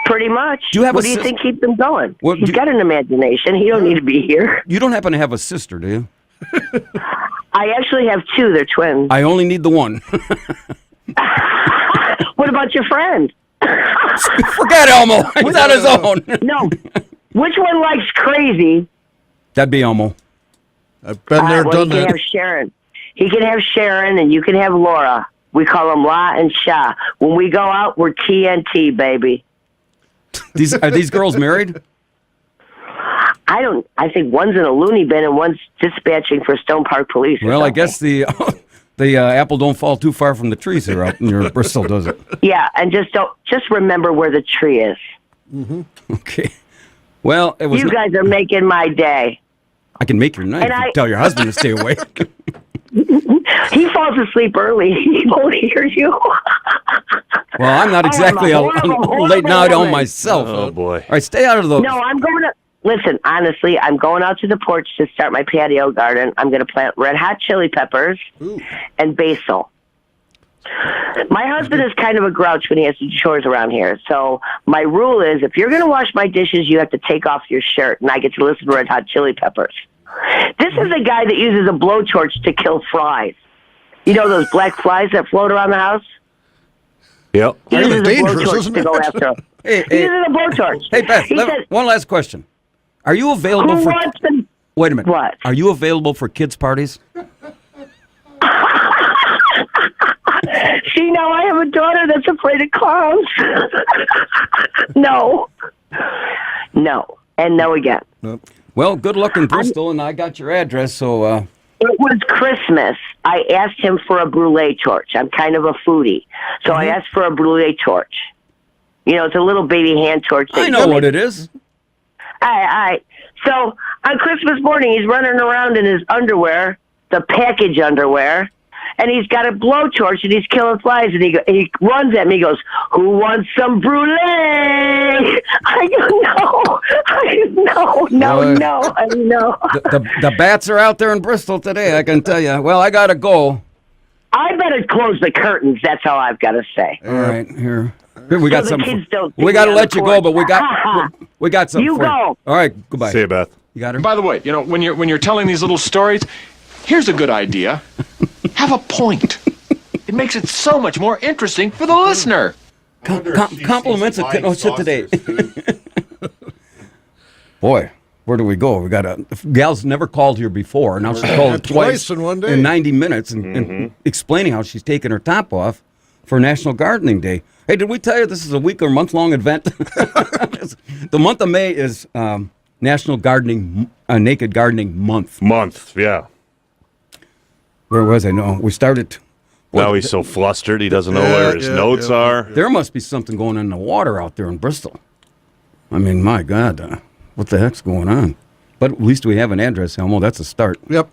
Pretty much. Do you have what a do you sis- think keeps him going? Well, He's got an imagination. He don't need to be here. You don't happen to have a sister, do you? I actually have two. They're twins. I only need the one. What about your friend? Forget Elmo. He's on his own. No. Which one likes crazy? That'd be Elmo. I've been there, Well, done he can that. have Sharon. He can have Sharon, and you can have Laura. We call them La and Sha. When we go out, we're TNT, baby. Are these girls married? I think one's in a loony bin and one's dispatching for Stone Park Police. or Well, I something. guess the apple don't fall too far from the trees here out near Bristol, does it? Yeah, and just remember where the tree is. Okay. Well, it was. You guys are making my day. I can make your night And if you I- tell your husband to stay awake. He falls asleep early. He won't hear you. Well, I'm not exactly a late night on woman. myself. Oh, boy. All right, stay out of the. No, I'm going to listen. Honestly, I'm going out to the porch to start my patio garden. I'm going to plant red hot chili peppers and basil. My husband is kind of a grouch when he has to do chores around here. So my rule is, if you're going to wash my dishes, you have to take off your shirt, and I get to listen to red hot chili peppers. This is a guy that uses a blowtorch to kill flies. You know those black flies that float around the house? Yep. He Kind of uses a dangerous, blowtorch isn't to it? go after them. Hey, He uses a blowtorch. Hey, Beth, He said, one last question. Are you available who for? wants to... Wait a minute. What? Are you available for kids' parties? See, now I have a daughter that's afraid of clowns. No. No. And no again. Well, good luck in Bristol, and I got your address, so. It was Christmas. I asked him for a brulee torch. I'm kind of a foodie. So I asked for a brulee torch. You know, it's a little baby hand torch. I know what it is. All right. So on Christmas morning, he's running around in his underwear, the package underwear, and he's got a blowtorch and he's killing flies. And he runs at me. He goes, "Who wants some brulee?" I go, no. I know. The bats are out there in Bristol today, I can tell you. Well, I got to go. I better close the curtains. That's all I've got to say. All right, here we got the some. kids don't see We got to me on let the you go, porch. but we got some. You for go. All right, goodbye. See you, Beth. You got her. By the way, you know, when you're telling these little stories, here's a good idea. Have a point. It makes it so much more interesting for the listener. Compliments of Kenosha today. Boy, where do we go? We got a gal's never called here before. Now she called Twice in one day. in 90 minutes and explaining how she's taking her top off for National Gardening Day. Hey, did we tell you this is a week or month-long event? The month of May is National Naked Gardening Month. Yeah. Where was I? No, we started. Now he's so flustered he doesn't know where his notes are. There must be something going on in the water out there in Bristol. I mean, my God, what the heck's going on? But at least we have an address, Elmo. That's a start. Yep.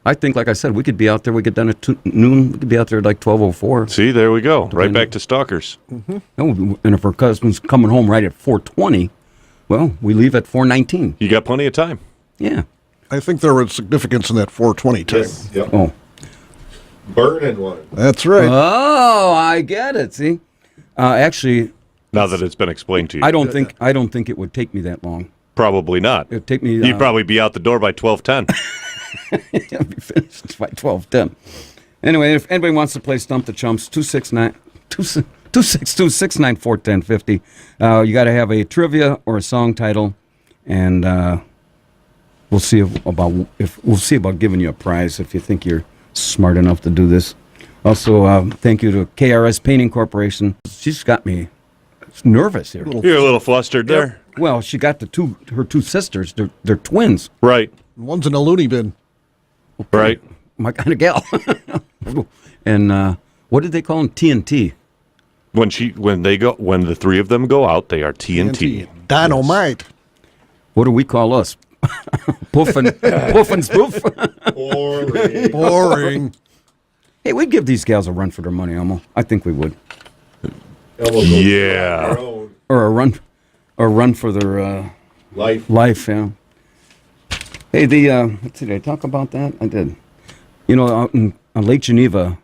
I think, like I said, we could be out there. We get done at noon. We could be out there at like 12:04. See, there we go. Right back to stalkers. Oh, and if her cousin's coming home right at 4:20, well, we leave at 4:19. You got plenty of time. Yeah. I think there was significance in that 4:20 time. Yes. Yep. Oh. Burning one. That's right. Oh, I get it. See, actually, Now that it's been explained to you. I don't think it would take me that long. Probably not. It'd take me. You'd probably be out the door by 12:10. It'll be finished by 12:10. Anyway, if anybody wants to play Stump the Chumps, 262-694-1050. You got to have a trivia or a song title, and we'll see about giving you a prize if you think you're smart enough to do this. Also, thank you to KRS Painting Corporation. She's got me nervous here. You're a little flustered there. Well, she got her two sisters. They're twins. Right. One's in a loony bin. Right. My kind of gal. And what did they call them? TNT. When the three of them go out, they are TNT. Dynamite. What do we call us? Poof and spoof. Boring. Hey, we'd give these gals a run for their money, Elmo. I think we would. Yeah. Or a run for their life. Yeah. Hey, let's see. Did I talk about that? I did. You know, out on Lake Geneva,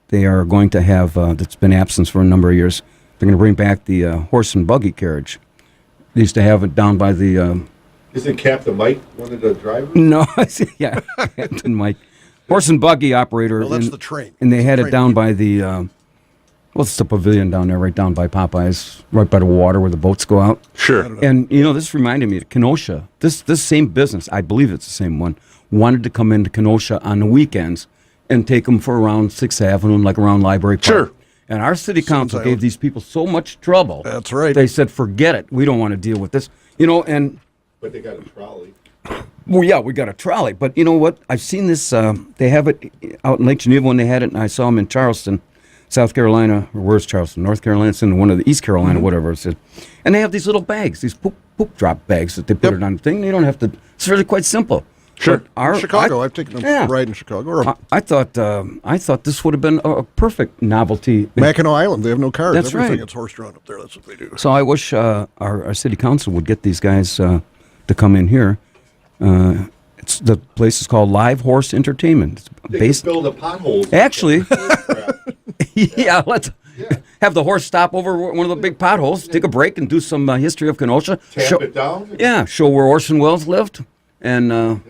they are going to have. That's been absent for a number of years. They're going to bring back the horse and buggy carriage. They used to have it down by the. Isn't Captain Mike one of the drivers? No, yeah, Captain Mike, horse and buggy operator. Well, that's the train. And they had it down by the. What's the pavilion down there, right down by Popeyes, right by the water where the boats go out? Sure. And, you know, this reminded me of Kenosha. This same business, I believe it's the same one, wanted to come into Kenosha on the weekends and take them for around 6th Avenue, like around Library Park. Sure. And our city council gave these people so much trouble. That's right. They said, forget it. We don't want to deal with this. You know, and... But they got a trolley. Well, yeah, we got a trolley. But you know what? I've seen this. They have it out in Lake Geneva when they had it, and I saw them in Charleston, South Carolina. Or where's Charleston? North Carolina. It's in one of the East Carolina, whatever it is. And they have these little bags, these poop drop bags that they put it on the thing. They don't have to. It's really quite simple. Sure. Chicago, I've taken a ride in Chicago. I thought this would have been a perfect novelty. Mackinac Island, they have no cars. That's Everything right. It's horse-drawn up there. That's what they do. So I wish our city council would get these guys to come in here. The place is called Live Horse Entertainment. It's They could build a pothole. Actually, yeah, let's have the horse stop over one of the big potholes, take a break, and do some history of Kenosha. Tap it down. Yeah, show where Orson Welles lived. And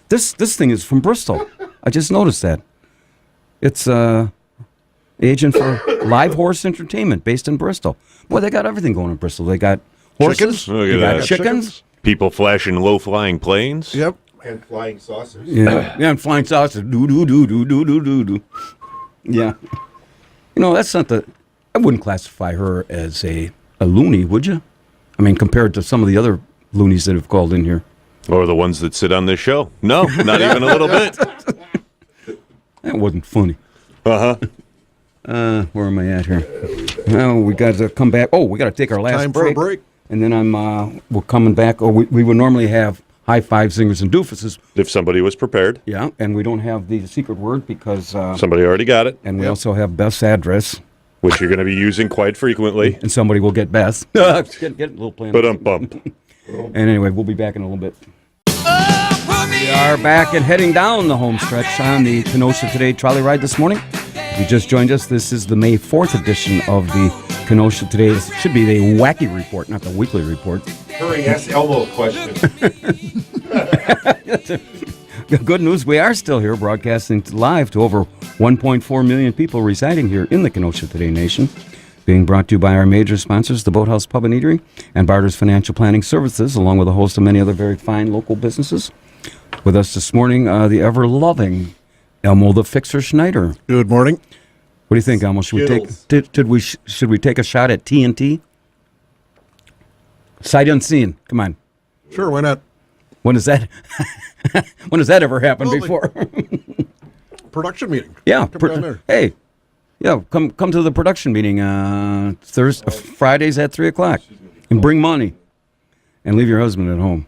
this thing is from Bristol. I just noticed that. It's agent for Live Horse Entertainment based in Bristol. Boy, they got everything going in Bristol. They got horses. Chickens? Look at They got that. chickens. People flashing low-flying planes. Yep. And flying saucers. Yeah, and flying saucers. Do. Yeah. You know, that's not I wouldn't classify her as a loony, would you? I mean, compared to some of the other loonies that have called in here. Or the ones that sit on this show. No, not even a little bit. That wasn't funny. Uh-huh. Where am I at here? Well, we got to come back. Oh, we got to take our last Time for a break. And then we're coming back. Oh, we would normally have high five zingers and doofuses. If somebody was prepared. Yeah, and we don't have the secret word because... somebody already got it. And we also have Beth's address. Which you're going to be using quite frequently. And somebody will get Beth. get a little plan. Bump. And anyway, we'll be back in a little bit. We are back and heading down the home stretch on the Kenosha Today trolley ride this morning. If you just joined us, this is the May 4th edition of the Kenosha Today. This should be the wacky report, not the weekly report. Hurry, ask Elmo a question. Good news, we are still here broadcasting live to over 1.4 million people residing here in the Kenosha Today Nation. Being brought to you by our major sponsors, the Boathouse Pub and Eatery and Barter's Financial Planning Services, along with a host of many other very fine local businesses. With us this morning, the ever-loving Elmo the Fixer Schneider. Good morning. What do you think, Elmo? Should we take a shot at TNT? Sight unseen. Come on. Sure, why not? When does that ever happen before? Production meeting. Yeah. Come down there. Hey. Yeah, come to the production meeting Fridays at 3:00, and bring money, and leave your husband at home.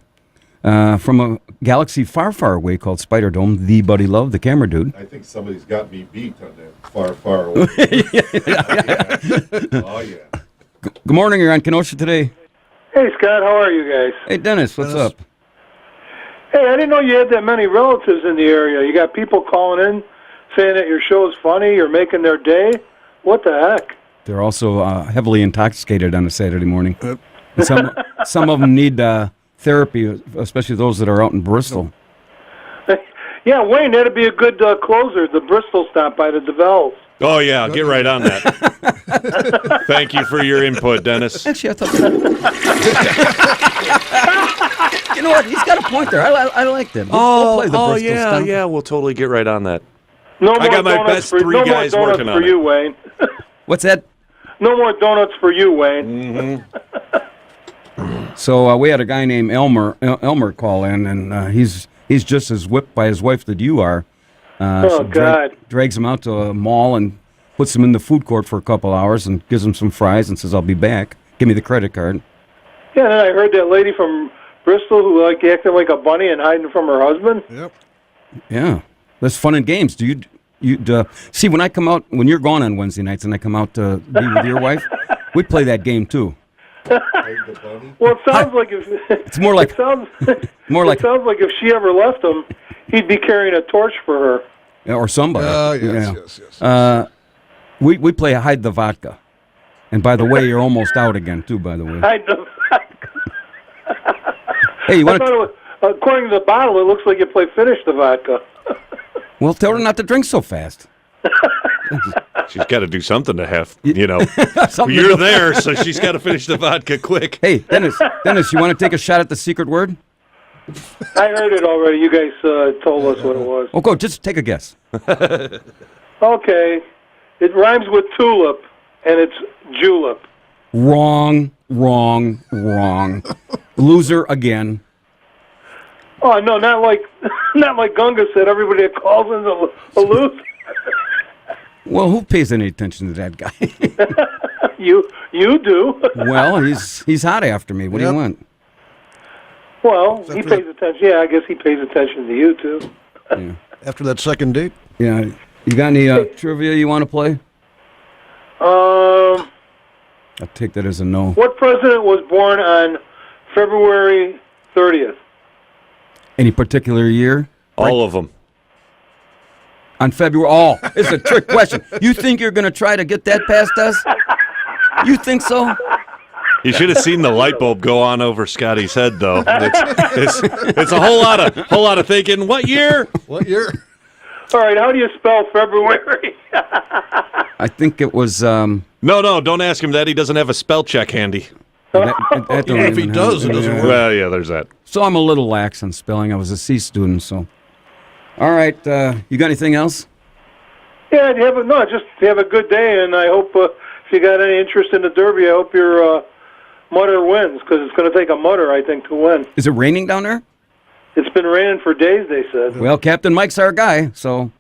From a galaxy far, far away called Spider Dome, the Buddy Love, the camera dude. I think somebody's got me beat on that far, far away. Oh, yeah. Good morning, you're on Kenosha Today. Hey, Scott, how are you guys? Hey, Dennis, what's up? Hey, I didn't know you had that many relatives in the area. You got people calling in saying that your show is funny, you're making their day. What the heck? They're also heavily intoxicated on a Saturday morning. And some of them need therapy, especially those that are out in Bristol. Yeah, Wayne, that'd be a good closer, the Bristol stop by the DeVals. Oh, yeah, get right on that. Thank you for your input, Dennis. Actually, I thought... You know what? He's got a point there. I like that. We'll play the Bristol stop. Yeah, we'll totally get right on that. No I got my best three guys working on for you, Wayne. What's that? No more donuts for you, Wayne. So we had a guy named Elmer call in, and he's just as whipped by his wife that you are. God! Drags him out to a mall and puts him in the food court for a couple hours and gives him some fries and says, "I'll be back. Give me the credit card." Yeah, and then I heard that lady from Bristol who acting like a bunny and hiding from her husband. Yep. Yeah, that's fun and games. Do you see when I come out when you're gone on Wednesday nights and I come out to be with your wife? We play that game too. Well, it sounds like if it's more like it sounds like like if she ever left him, he'd be carrying a torch for her. Yeah, or somebody. Yes. We play hide the vodka, and by the way, you're almost out again too. By the way. Hide the vodka. Hey, you want to? According to the bottle, it looks like you play finish the vodka. Well, tell her not to drink so fast. She's got to do something to have, You're there, so she's got to finish the vodka quick. Hey, Dennis, you want to take a shot at the secret word? I heard it already. You guys told us what it was. Oh, go. Just take a guess. Okay. It rhymes with tulip, and it's julep. Wrong. Loser again. Oh, no, not like Gunga said. Everybody that calls in a loser. Well, who pays any attention to that guy? You do. Well, he's hot after me. What do you want? Well, he pays attention. Yeah, I guess he pays attention to you, too. Yeah. After that second date? Yeah. You got any trivia you want to play? I'll take that as a no. What president was born on February 30th? Any particular year? All of them. On February. Oh, it's a trick question. You think you're going to try to get that past us? You think so? You should have seen the light bulb go on over Scotty's head, though. It's a whole lot of thinking. What year? What year? All right. How do you spell February? I think it was. No, don't ask him that. He doesn't have a spell check handy. If he does, it doesn't work. Well, yeah, there's that. So I'm a little lax on spelling. I was a C student, so. All right. You got anything else? Yeah, just have a good day, and I hope if you got any interest in the Derby, I hope your mutter wins, because it's going to take a mutter, I think, to win. Is it raining down there? It's been raining for days, they said. Well, Captain Mike's our guy, so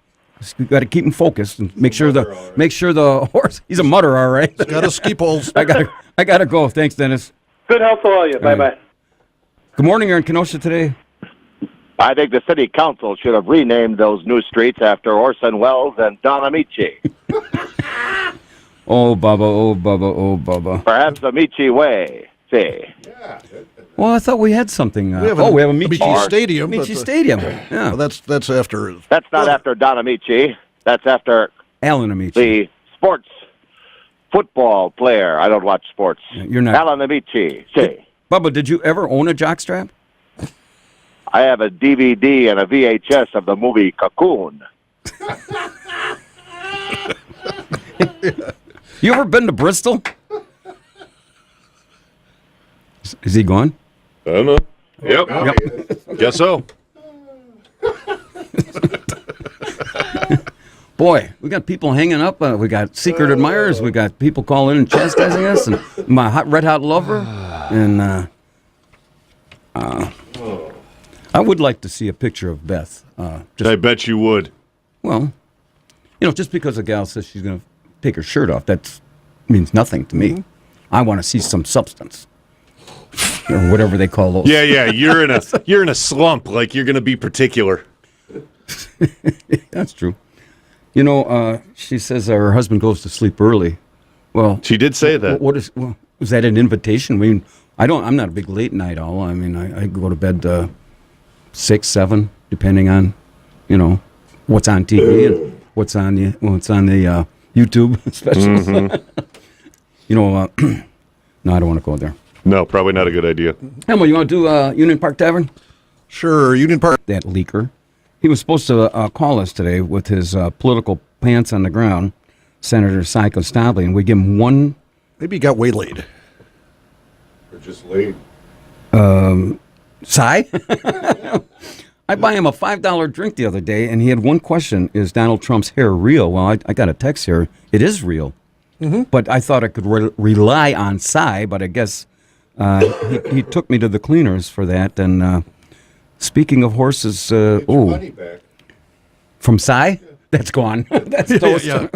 we got to keep him focused and make sure the horse. He's a mutter, all right. He's got a ski poles. I gotta go. Thanks, Dennis. Good health to all you. Bye bye. Good morning. You're in Kenosha today. I think the city council should have renamed those new streets after Orson Welles and Don Amici. Oh, Bubba. Perhaps Amici Way. See. Well, I thought we had something. We have a Amici Stadium. Amici Stadium. Yeah. Well, that's after. That's not after Don Amici. That's after Alan Amici. The sports football player. I don't watch sports. You're not. Alan Amici. See. Bubba, did you ever own a jockstrap? I have a DVD and a VHS of the movie Cocoon. You ever been to Bristol? Is he gone? I don't know. Yep. Guess so. Boy, we got people hanging up. We got secret admirers. We got people calling in and chastising us. And my red hot lover. And I would like to see a picture of Beth. I bet you would. Well, just because a gal says she's going to take her shirt off, that means nothing to me. I want to see some substance. Or whatever they call those. Yeah. You're in a slump. Like you're going to be particular. That's true. She says her husband goes to sleep early. Well, she did say that. Was that an invitation? I mean, I'm not a big late night owl. I mean, I go to bed 6, 7, depending on, what's on TV and what's on the YouTube specials. Mm-hmm. No, I don't want to go there. No, probably not a good idea. Emma, you want to do Union Park Tavern? Sure, Union Park. That leaker. He was supposed to call us today with his political pants on the ground, Senator Cy Costabile, and we give him one. Maybe he got waylaid. Or just laid. Cy? I buy him a $5 drink the other day, and he had one question: is Donald Trump's hair real? Well, I got a text here. It is real. Mm-hmm. But I thought I could rely on Cy, but I guess He took me to the cleaners for that. And speaking of horses, Money back. from Cy, that's gone. That's toast. Yeah.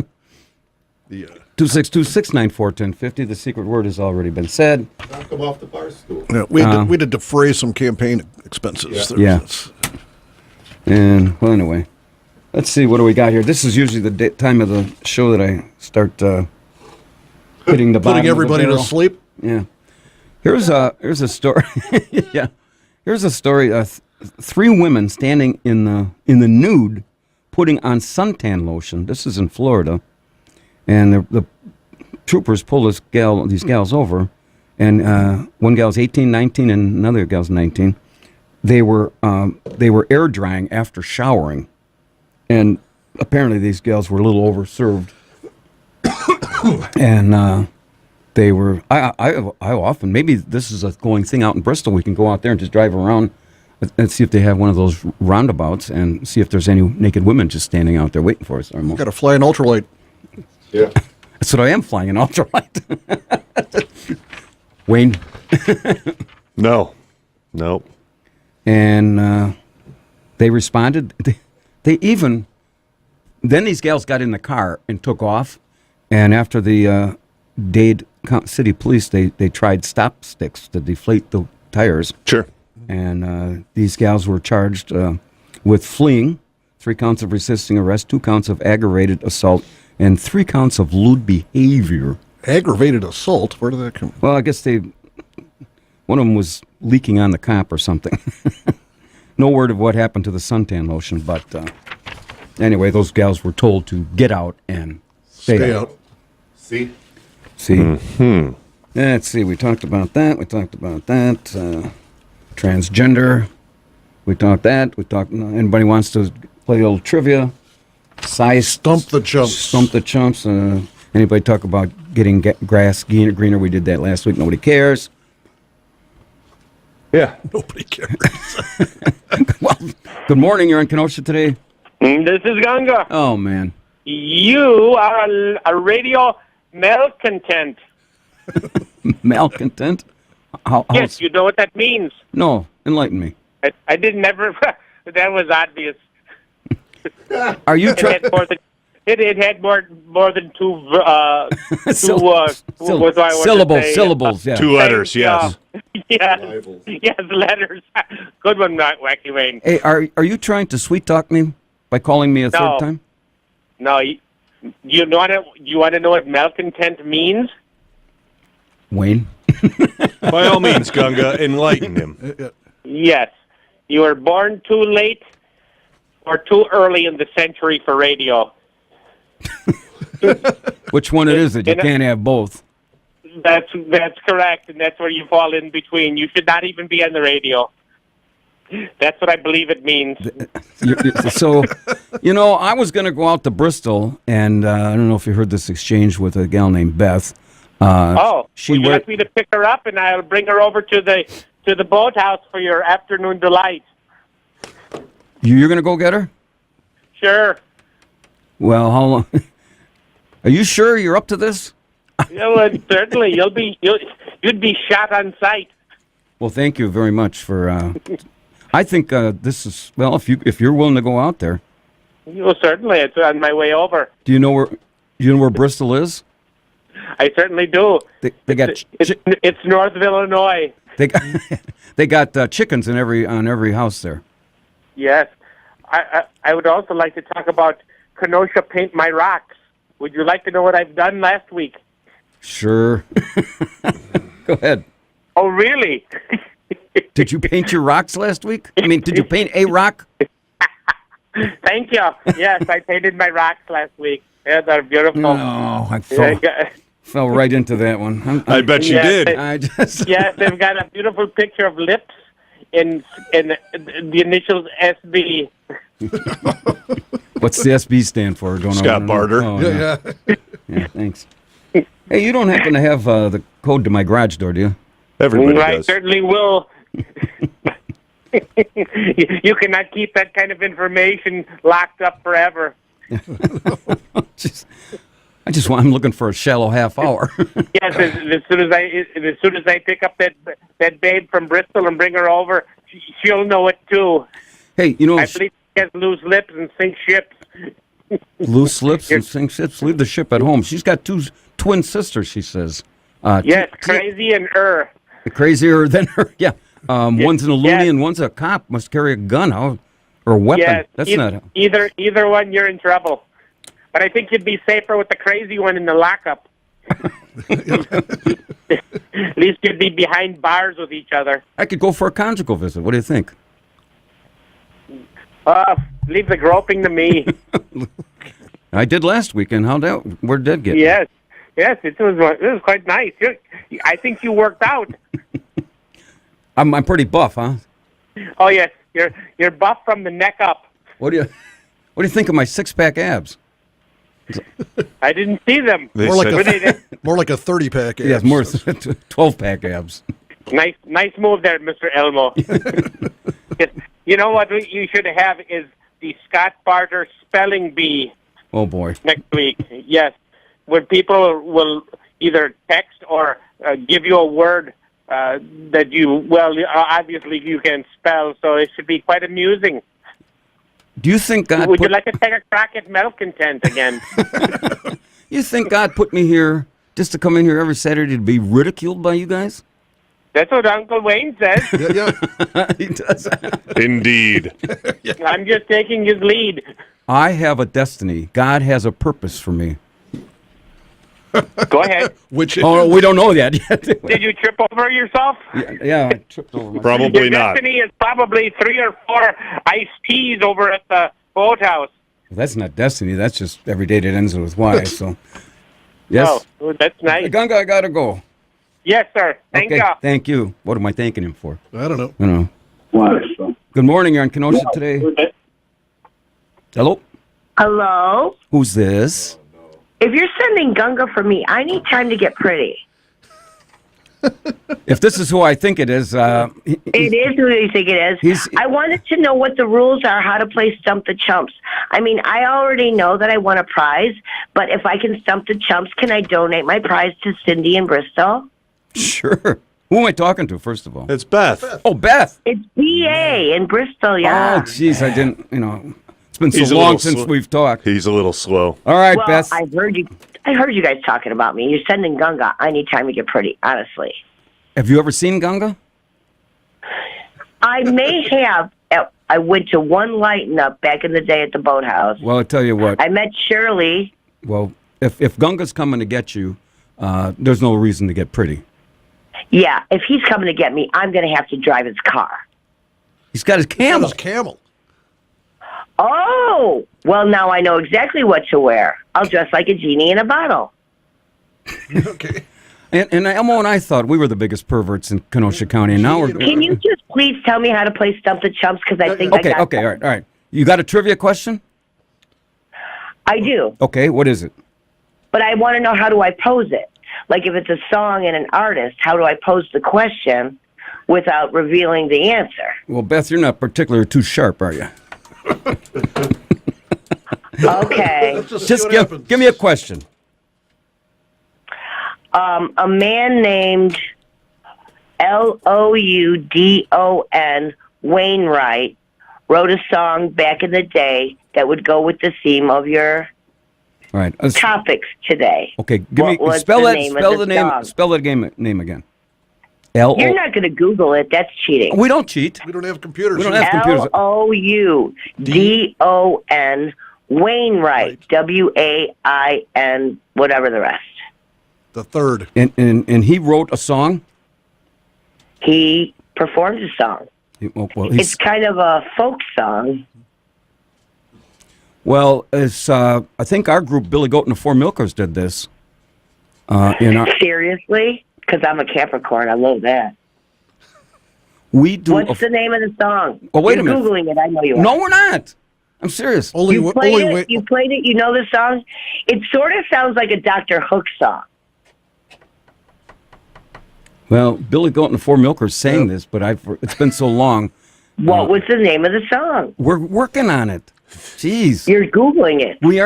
262-694-1050. The secret word has already been said. Knock them off the bar stool. Yeah, we had to defray some campaign expenses. Yeah. And, well, anyway, let's see, what do we got here? This is usually the time of the show that I start hitting the bottom Putting of the everybody to barrel. sleep. Yeah. Here's a story. Yeah. Here's a story. 3 women standing in the nude putting on suntan lotion. This is in Florida. And the troopers pull these gals over. And one gal's 18, 19, and another gal's 19. They were air drying after showering. And apparently these gals were a little overserved. And they were, I often, maybe this is a going thing out in Bristol. We can go out there and just drive around and see if they have one of those roundabouts and see if there's any naked women just standing out there waiting for us. Got to fly an ultralight. Yeah. That's what I am, flying an ultralight. Wayne? No. Nope. And they responded. They even, then these gals got in the car and took off. And after the Dade City Police, they tried stop sticks to deflate the tires. Sure. And these gals were charged with fleeing, 3 counts of resisting arrest, 2 counts of aggravated assault, and 3 counts of lewd behavior. Aggravated assault? Where did that come from? Well, I guess one of them was leaking on the cop or something. No word of what happened to the suntan lotion, but anyway, those gals were told to get out and stay out. See? See? Let's see, we talked about that. Transgender. We talked that. Anybody wants to play a little trivia? Size. Stump the chumps. Anybody talk about getting grass greener? We did that last week. Nobody cares. Yeah. Nobody cares. Well, good morning. You're in Kenosha today. This is Ganga. Oh, man. You are a radio malcontent. Malcontent? Yes, you know what that means. No, enlighten me. I didn't never. That was obvious. Are you trying? It had more than 2 syllables. Yeah. 2 letters. Yes. Yes, letters. Good one, Wacky Wayne. Hey, are you trying to sweet talk me by calling me a third time? No. You want to know what malcontent means? Wayne. By all means, Gunga, enlighten him. Yes. You were born too late or too early in the century for radio. Which one is it? You can't have both. That's correct, and that's where you fall in between. You should not even be on the radio. That's what I believe it means. So, I was going to go out to Bristol, and I don't know if you heard this exchange with a gal named Beth. Would you like me to pick her up, and I'll bring her over to the boathouse for your afternoon delight? You're going to go get her? Sure. Well, how long? Are you sure you're up to this? Yeah, well, certainly. You'd be shot on sight. Well, thank you very much for. I think this is if you're willing to go out there. Well, certainly, it's on my way over. Do you know where Bristol is? I certainly do. They got it's North Illinois. They got chickens on every house there. Yes, I would also like to talk about Kenosha Paint My Rocks. Would you like to know what I've done last week? Sure. Go ahead. Oh, really? Did you paint your rocks last week? I mean, did you paint a rock? Thank you. Yes, I painted my rocks last week. Yeah, they're beautiful. No, I fell right into that one. I bet you did. Yes, they've got a beautiful picture of lips in the initials SB. What's the SB stand for? Scott Barter. Oh, yeah, thanks. Hey, you don't happen to have the code to my garage door, do you? Everybody I does. certainly will. You cannot keep that kind of information locked up forever. I'm looking for a shallow half hour. Yes, as soon as I pick up that babe from Bristol and bring her over, she'll know it too. Hey, I believe she has loose lips and sink ships. Loose lips and sink ships. Leave the ship at home. She's got two twin sisters, she says. Yes, crazy and crazier than her. Yeah. One's an loony and one's a cop. Must carry a gun or a weapon. Yes, That's not. Either one, you're in trouble. But I think you'd be safer with the crazy one in the lockup. At least you'd be behind bars with each other. I could go for a conjugal visit. What do you think? Leave the groping to me. I did last weekend. Where did that get? Yes, it was quite nice. I think you worked out. I'm pretty buff, huh? Oh yes, you're buff from the neck up. What do you think of my 6-pack abs? I didn't see them. More like a 30-pack abs. Yes, more 12-pack abs. Nice move there, Mr. Elmo. You know what you should have is the Scott Barter spelling bee. Oh boy! Next week, yes, where people will either text or give you a word that obviously you can spell, so it should be quite amusing. Do you think God Would you like to take a crack at metal content again? You think God put me here just to come in here every Saturday to be ridiculed by you guys? That's what Uncle Wayne says. He does. Indeed. I'm just taking his lead. I have a destiny. God has a purpose for me. Go ahead. We don't know that yet. Did you trip over yourself? Yeah, I tripped over myself. Probably Your not. destiny is probably 3 or 4 iced teas over at the boathouse. Well, that's not destiny. That's just every day that ends with Y. So, yes. Oh, that's nice. Gunga, I gotta go. Yes, sir. Thank you. Thank you. What am I thanking him for? I don't know. I don't know. Good morning. You're on Kenosha today. Hello? Hello? Who's this? If you're sending Gunga for me, I need time to get pretty. If this is who I think it is, It is who you think it is. I wanted to know what the rules are, how to play Stump the Chumps. I mean, I already know that I won a prize, but if I can stump the chumps, can I donate my prize to Cindy in Bristol? Sure. Who am I talking to, first of all? It's Beth. Oh, Beth. It's BA in Bristol, yeah. Oh, jeez, I didn't, it's been so long since we've talked. He's a little slow. All right, Well, Beth. I heard you guys talking about me. You're sending Gunga. I need time to get pretty, honestly. Have you ever seen Gunga? I may have. I went to one lighten up back in the day at the boathouse. Well, I'll tell you what. I met Shirley. Well, if Gunga's coming to get you, there's no reason to get pretty. Yeah, if he's coming to get me, I'm going to have to drive his car. He's got his camel. Oh, well, now I know exactly what to wear. I'll dress like a genie in a bottle. Okay. And Elmo and I thought we were the biggest perverts in Kenosha County, and now we're... Can you just please tell me how to play Stump the Chumps? Because I think Okay, I got all right. You got a trivia question? I do, Okay, what is it? but I want to know how do I pose it? Like if it's a song and an artist, how do I pose the question without revealing the answer? Well, Beth, you're not particularly too sharp, are you? Okay. Just give me a question. A man named Loudon Wainwright wrote a song back in the day that would go with the theme of your All right. topics today. Okay, give me What's spell the that. name Spell of the the name. song? Spell that name again. L. You're not going to Google it. That's cheating. We don't cheat. We don't have computers. We don't have computers. Loudon Wainwright. WAIN. Whatever the rest. The third. And he wrote a song. He performed a song. It's kind of a folk song. Well, it's I think our group, Billy Goat and the Four Milkers, did this. Seriously? Because I'm a Capricorn. I love that. We do. What's the name of the song? Well, wait You're a minute. Googling it. I know you are. No, we're not. I'm serious. You played it? You played it? You know the song? It sort of sounds like a Dr. Hook song. Well, Billy Goat and the Four Milkers sang this, but it's been so long. What was the name of the song? We're working on it. Jeez. You're Googling it. We are.